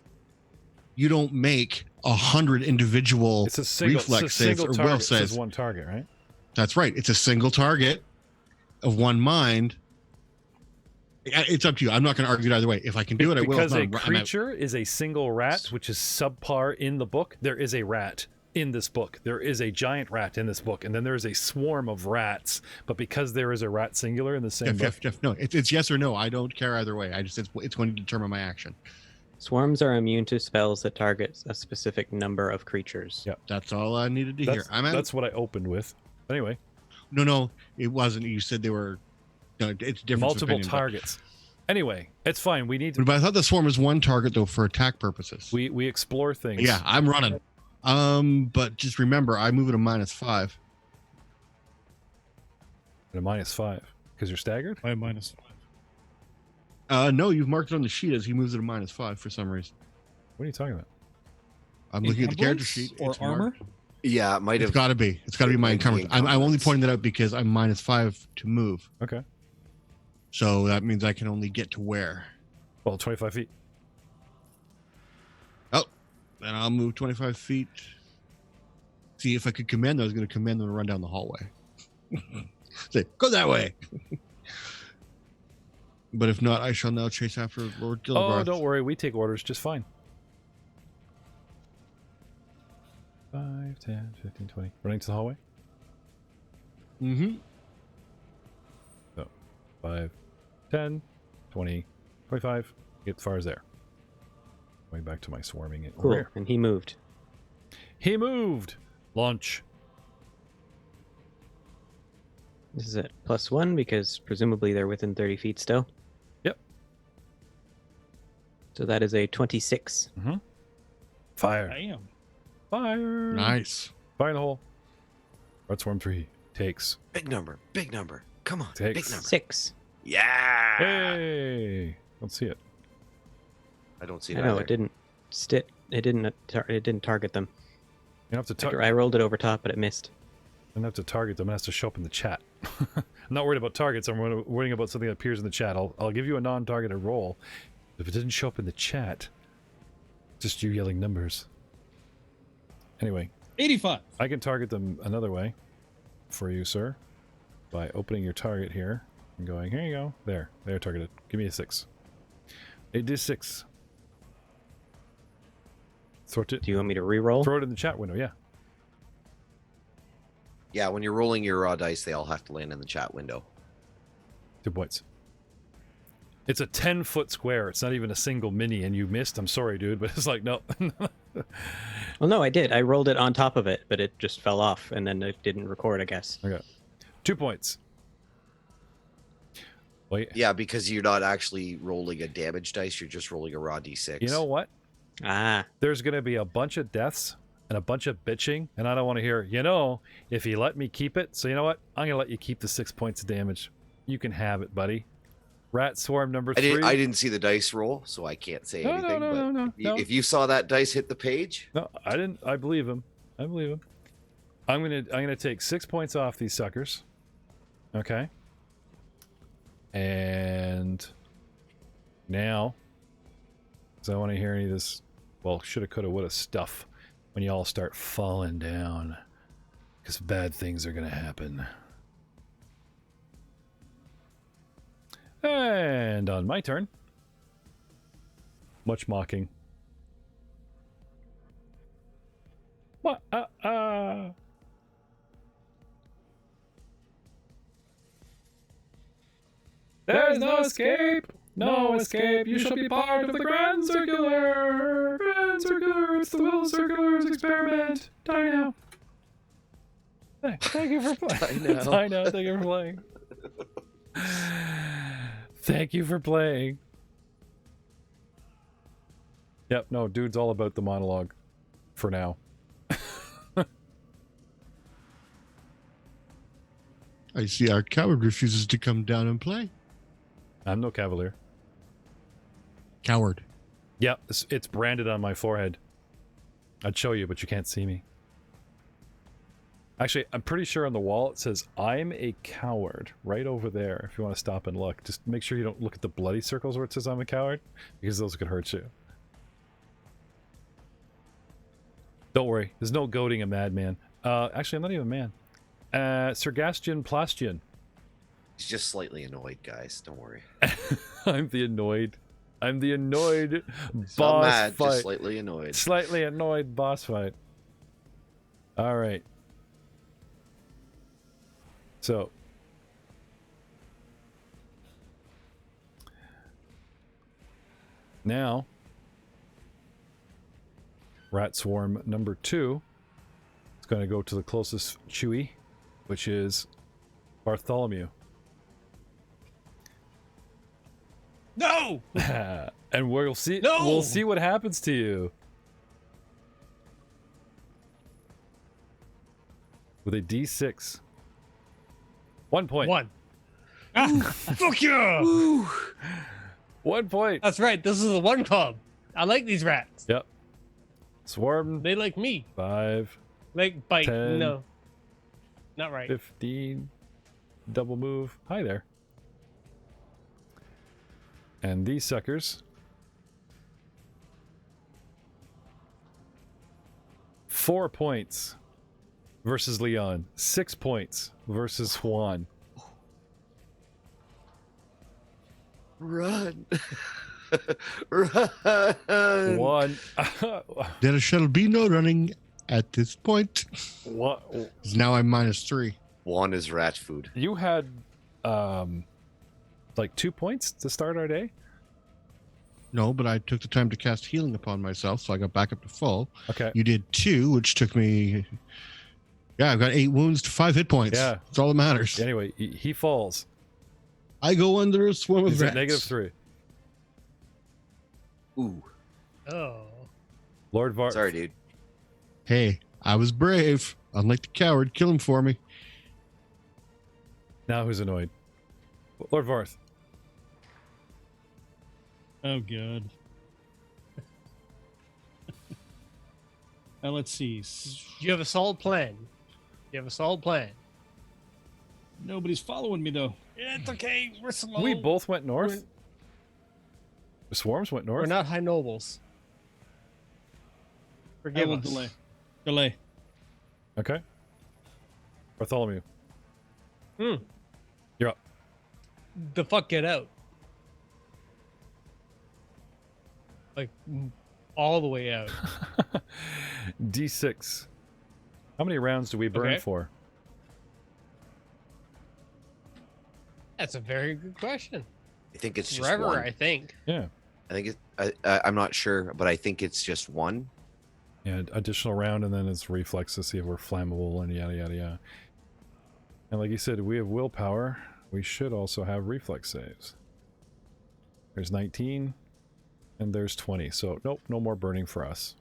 you don't make 100 individual It's a single, reflex saves or will target. It saves. says one target, right? That's right. It's a single target of one mind. It's up to you. I'm not going to argue it either way. If I can do it, I will. Because If a not, I'm out. creature is a single rat, which is subpar in the book. There is a rat in this book. There is a giant rat in this book, and then there is a swarm of rats. But because there is a rat singular in the same book, Jeff, no, it's yes or no. I don't care either way. I just it's going to determine my action. Swarms are immune to spells that target a specific number of creatures. Yeah. That's all I needed to hear. That's what I opened with. Anyway, no, it wasn't. You said they were. No, it's different. multiple targets. Anyway, it's fine. We need to. But I thought the swarm was one target though for attack purposes. We explore things. Yeah, I'm running. But just remember, I move it a -5. At a -5 because you're staggered. By -5. No, you've marked it on the sheet as he moves it a -5 for some reason. What are you talking about? I'm looking at the character Encumbrance sheet. or It's armor. marked. Yeah, it might It's have. got to be. It's got to be my It might be encumbrance. I'm only encumbrance. pointing that out because I'm -5 to move. Okay. So that means I can only get to where? Well, 25 feet. Then I'll move 25 feet. See, if I could command them, I was going to command them to run down the hallway. Say, go that way. But if not, I shall now chase after Lord Oh, Gilbarth. don't worry. We take orders just fine. 5, 10, 15, 20. Running to the hallway. Mm-hmm. 5, 10, 20, 25. Get as far as there. Going back to my swarming it. Cool. Rear. And he moved. He moved. Launch. This is at +1 because presumably they're within 30 feet still. Yep. So that is a 26. Fire. Damn. Fire. Nice. Fire in the hole. Red Swarm 3 takes. Big number. Big number. Come on. Takes. Big number. 6. Yeah. Hey. Let's see it. I don't see I that. know either. it didn't it didn't target them. You don't have to target. I rolled it over top, but it missed. I don't have to target them. It has to show up in the chat. I'm not worried about targets. I'm worrying about something that appears in the chat. I'll give you a non-targeted roll. If it doesn't show up in the chat, just you yelling numbers. Anyway, 85. I can target them another way for you, sir, by opening your target here and going, here you go. There. They're targeted. Give me a 6. It did 6. Throw it, Do you want me to re-roll? throw it in the chat window, yeah. Yeah, when you're rolling your raw dice, they all have to land in the chat window. 2 points. It's a 10-foot square. It's not even a single mini, and you missed. I'm sorry, dude, but it's like, no. Well, no, I did. I rolled it on top of it, but it just fell off, and then it didn't record, I guess. Okay. 2 points. Wait. Yeah, because you're not actually rolling a damage dice, you're just rolling a raw d6. You know what? Ah, There's going to be a bunch of deaths and a bunch of bitching, and I don't want to hear, if you let me keep it, so you know what? I'm going to let you keep the 6 points of damage. You can have it, buddy. Rat Swarm number 3. I didn't see the dice roll, so I can't say No, anything. no. If you saw that dice hit the page, No, I didn't. I believe him. I'm gonna take 6 points off these suckers. Okay. And now, because I want to hear any of this, well, shoulda, coulda, woulda stuff when you all start falling down, because bad things are gonna happen. And on my turn, much mocking. What? There's no escape! No escape! You shall be part of the Grand Circular! Grand Circular! It's the Will Circular's experiment! Die now! Thank you for playing. Die now. Die now. Thank you for playing. Thank you for playing. Yep, no, dude's all about the monologue. For now. I see our coward refuses to come down and play. I'm no cavalier. Coward. Yeah, it's branded on my forehead. I'd show you, but you can't see me. Actually, I'm pretty sure on the wall it says, I'm a coward, right over there, if you want to stop and look. Just make sure you don't look at the bloody circles where it says I'm a coward, because those could hurt you. Don't worry, there's no goading a madman. Actually, I'm not even a man. Sergastian Plastian. he's just slightly annoyed, guys. Don't worry. I'm the annoyed He's not boss mad, fight. just slightly annoyed. Slightly annoyed boss fight. All right. So now rat swarm number 2 is going to go to the closest Chewy, which is Bartholomew. No! And we'll see. No! We'll see what happens to you. With a D6. 1 point. 1. Fuck yeah! 1 point. That's right. This is the 1 club. I like these rats. Yep. Swarm. They like me. 5, Like bite. 10, No. Not right. 15. Double move. Hi there. And these suckers. 4 points versus Leon. 6 points versus Juan. Run. Run. 1. There shall be no running at this point. What? 'Cause now I'm -3. Juan is rat food. You had like 2 points to start our day? No, but I took the time to cast healing upon myself, so I got back up to full. Okay. You did 2, which took me. Yeah, I've got 8 wounds to 5 hit points. Yeah. That's all that matters. Anyway, he falls. I go under a swarm of He's at rats. -3. Ooh. Oh. Lord Var. Sorry, dude. Hey, I was brave. Unlike the coward, kill him for me. Now who's annoyed? Lord Varth. Oh, good. Now let's see. You have a solid plan. You have a solid plan. Nobody's following me though. It's okay. We're slow. We both went north. The swarms went north. We're not high nobles. I Forgive will us. delay. Okay. Bartholomew. Hmm. You're up. The fuck get out. Like all the way out. D6. How many rounds do we burn Okay. for? That's a very good question. I think it's just Forever, one. I think. Yeah. I think I'm not sure, but I think it's just one. Yeah, additional round, and then it's reflex to see if we're flammable and yada yada yada. And like you said, we have willpower. We should also have reflex saves. There's 19, and there's 20. So nope, no more burning for us.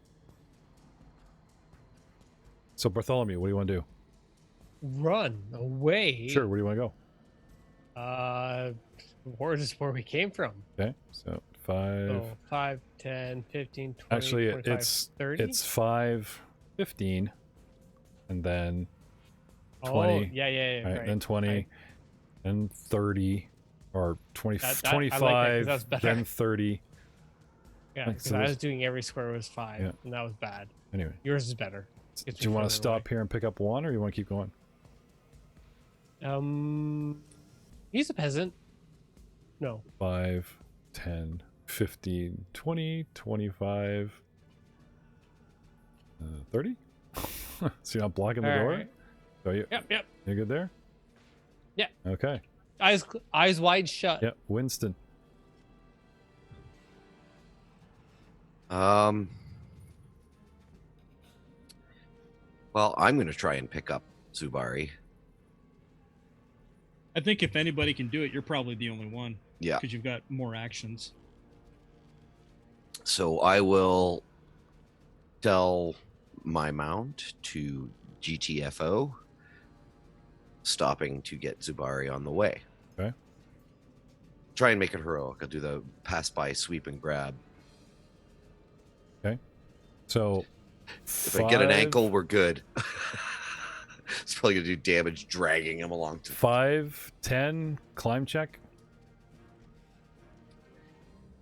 So Bartholomew, what do you want to do? Run away. Sure, where do you want to go? Where we came from. Okay, so 5. So 5, 10, 15, 20, Actually, 25, it's 30? it's 5, 15, and then Oh, 20. yeah, right, then 20, right. then 30, or 20, I like that 'cause 25, that's better. then 30. Yeah, Like, because so I there's- was doing every square was 5, Yeah. and that was bad. Anyway, Yours is better. Gets do you me want to further stop here and pick up one, or you want to keep going? away. He's a peasant. No. 5, 10, 15, 20, 25, 30? So you're not blocking the All door? right. So you, Yep. you good there? Yeah. Okay. Eyes wide shut. Yep. Winston. Well, I'm going to try and pick up Zubari. I think if anybody can do it, you're probably the only one. Yeah. Because you've got more actions. So I will tell my mount to GTFO, stopping to get Zubari on the way. Okay. Try and make it heroic. I'll do the pass by, sweep, and grab. So If I get an ankle, we're good. It's probably going to do damage dragging him along. 5, 10, climb check.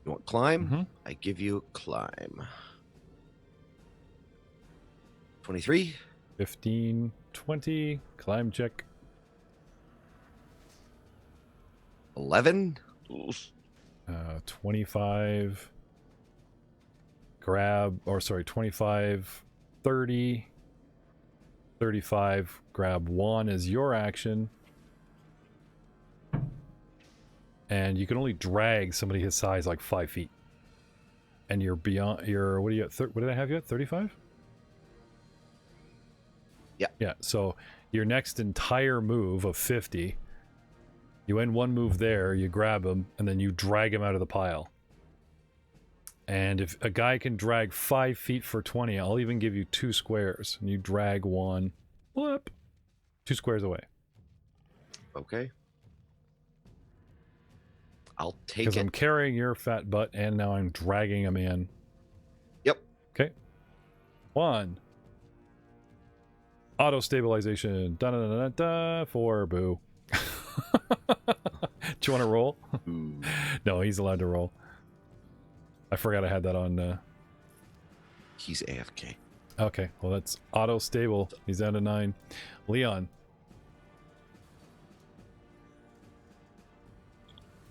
You want climb? Mhm. I give you climb. 23. 15, 20, climb check. 11. 25, grab, or sorry, 25, 30, 35. Grab Juan as your action. And you can only drag somebody his size like 5 feet. And you're beyond your, what are you at? What did I have you at? 35? Yeah. Yeah, so your next entire move of 50, you end one move there, you grab him, and then you drag him out of the pile. And if a guy can drag 5 feet for 20, I'll even give you 2 squares. And you drag one, whoop, 2 squares away. Okay. I'll take Because it. I'm carrying your fat butt, and now I'm dragging him in. Yep. Okay. 1. Auto stabilization. Da da da da da. 4. Boo. Do you want to roll? Ooh. No, he's allowed to roll. I forgot I had that on. He's AFK. Okay, well that's auto stable. He's down to 9. Leon.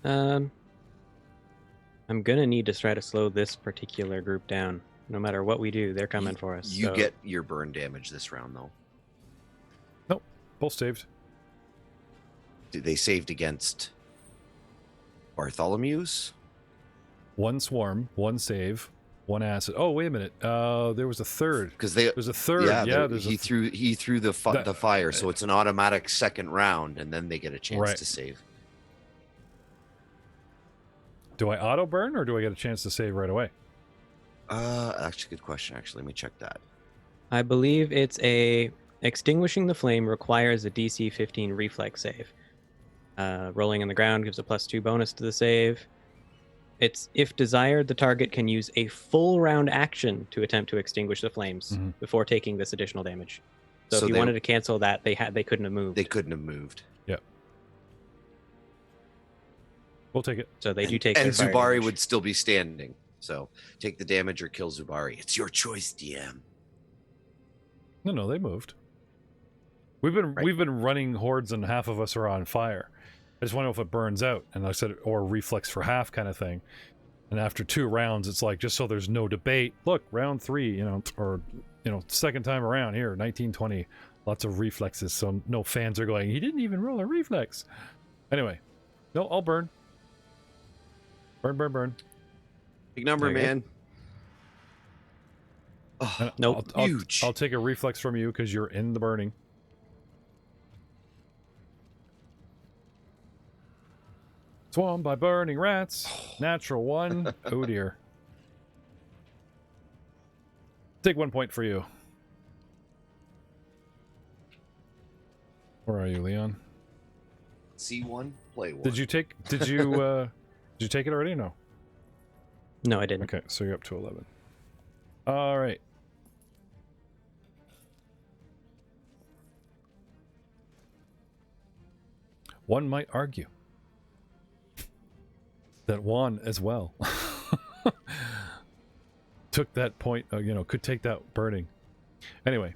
I'm gonna need to try to slow this particular group down. No matter what we do, they're coming for us. You so- get your burn damage this round, though. Nope, both saved. They saved against Bartholomew's. 1 swarm, 1 save, 1 acid. Oh, wait a minute. There was a third. Because they, There's a third. yeah, Yeah, he threw the fire, so it's an automatic second round, and then they get a chance Right. to save. Do I auto burn or do I get a chance to save right away? Actually, good question. Actually, let me check that. I believe it's a extinguishing the flame requires a DC 15 reflex save. Rolling on the ground gives a +2 bonus to the save. It's if desired, the target can use a full round action to attempt to extinguish the flames Mhm. before taking this additional damage. So, So if you they- wanted to cancel that, they couldn't have moved. They couldn't have moved. We'll take it. So they do take. And their fire Zubari damage. would still be standing. So take the damage or kill Zubari. It's your choice, DM. No, they moved. We've been running hordes and half of us are on fire. I just want to know if it burns out. And I said, or reflex for half kind of thing. And after 2 rounds, it's like, just so there's no debate. Look, round 3, or second time around here, 1920, lots of reflexes. So no fans are going, he didn't even roll a reflex. Anyway, no, I'll burn. Burn. Big number, Okay. man. Oh, And Nope. huge. I'll take a reflex from you because you're in the burning. Swarmed by burning rats. Natural 1. Oh dear. Take 1 point for you. Where are you, Leon? C1, play 1. Did you take it already or no? No, I didn't. Okay, so you're up to 11. All right. One might argue that Juan as well took that point, could take that burning. Anyway.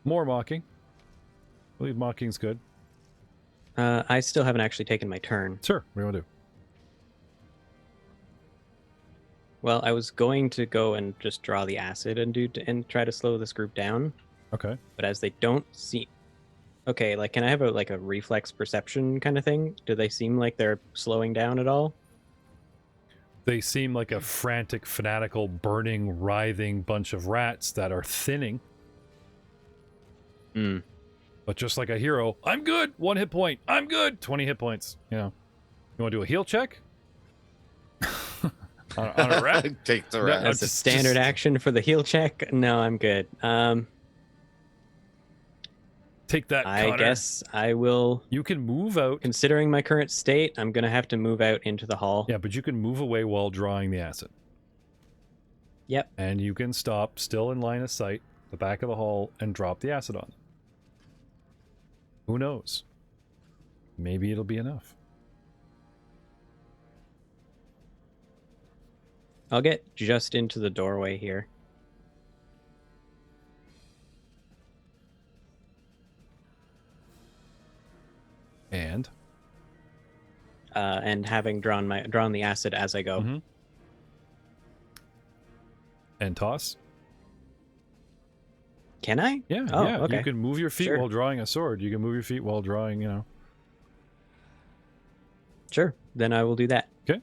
More mocking. I believe mocking's good. I still haven't actually taken my turn. Sure, what do you want to do? Well, I was going to go and just draw the acid and try to slow this group down, Okay. but as they don't see, okay, like can I have a reflex perception kind of thing? Do they seem like they're slowing down at all? They seem like a frantic, fanatical, burning, writhing bunch of rats that are thinning. Hmm. But just like a hero, I'm good. 1 hit point. I'm good. 20 hit points. You want to do a heal check? on a rat? Take the No, rat. As a just- standard action for the heal check? No, I'm good. Take that, I Connor. guess I will. You can move out. Considering my current state, I'm gonna have to move out into the hall. Yeah, but you can move away while drawing the acid. Yep. And you can stop still in line of sight, the back of the hall, and drop the acid on. Who knows? Maybe it'll be enough. I'll get just into the doorway here. And And having drawn the acid as I go. Mhm. and toss. Can I? Yeah, Oh, yeah. okay. You can move your feet Sure. while drawing a sword. You can move your feet while drawing, you know. Sure. Then I will do that. Okay.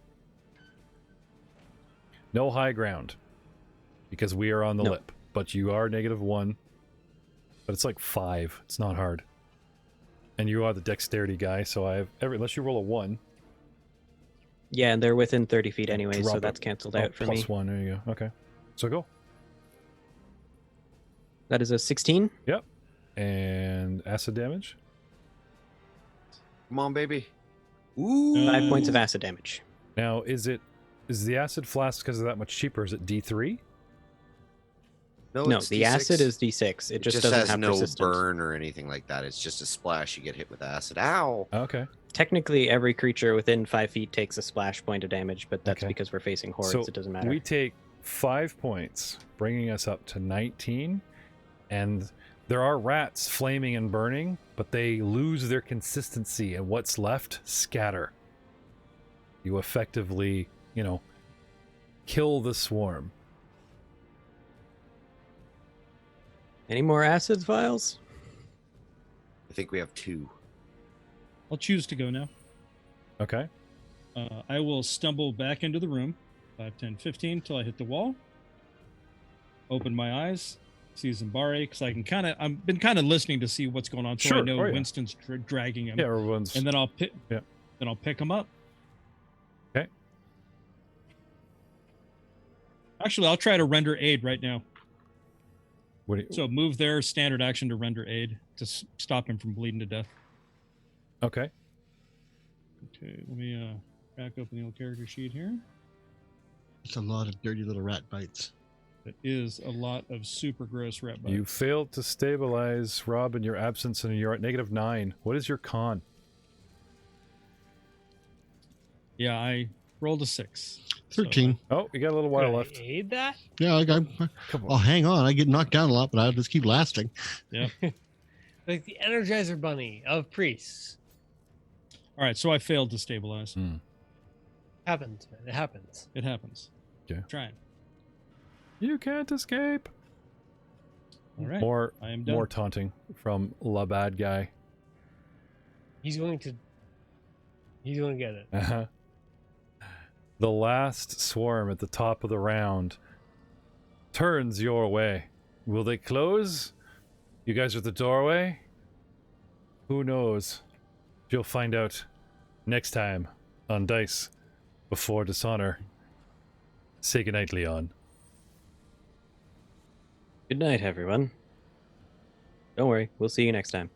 No high ground. Because we are on the No. lip. But you are -1. But it's like 5. It's not hard. And you are the dexterity guy, so I have unless you roll a 1. Yeah, and they're within 30 feet anyway, Drop so it. that's canceled Oh, out for me. +1, there you go. Okay. So go. That is a 16. Yep. And acid damage. Come on, baby. Ooh. 5 points of acid damage. Now, is the acid flask because of that much cheaper? Is it D3? No, it's the D6. acid is D6. It just doesn't has have no persistence. burn or anything like that. It's just a splash. You get hit with acid. Ow. Okay. Technically, every creature within 5 feet takes a splash point of damage, but that's Okay. because we're facing hordes. So it doesn't matter. we take 5 points, bringing us up to 19. And there are rats flaming and burning, but they lose their consistency, and what's left scatter. You effectively, kill the swarm. Any more acid vials? I think we have 2. I'll choose to go now. Okay. I will stumble back into the room, 5, 10, 15, till I hit the wall. Open my eyes, see Zambari, because I've been kind of listening to see what's going on, so I Sure. know Oh, yeah. Winston's dragging him. Yeah, everyone's. And then I'll pick. Yeah. Then I'll pick him up. Okay. Actually, I'll try to render aid right now. What do you, So move there, standard action to render aid to stop him from bleeding to death. okay. Okay, let me back open the old character sheet here. It's a lot of dirty little rat bites. That is a lot of super gross rat bites. You failed to stabilize Rob in your absence, and you're at -9. What is your con? Yeah, I rolled a 6. 13. Oh, you got a little while Could I left. aid that? Yeah, Come I'll on. hang on. I get knocked down a lot, but I'll just keep lasting. Like the Energizer Bunny of priests. All right, so I failed to stabilize. Happens, man. It happens. It happens. Okay. Trying. You can't escape. All right. More, I am done. more taunting from La Bad Guy. He's going to get it. Uh-huh. The last swarm at the top of the round turns your way. Will they close? You guys are at the doorway? Who knows? You'll find out next time on Dice Before Dishonor. Say goodnight, Leon. Good night, everyone. Don't worry. We'll see you next time.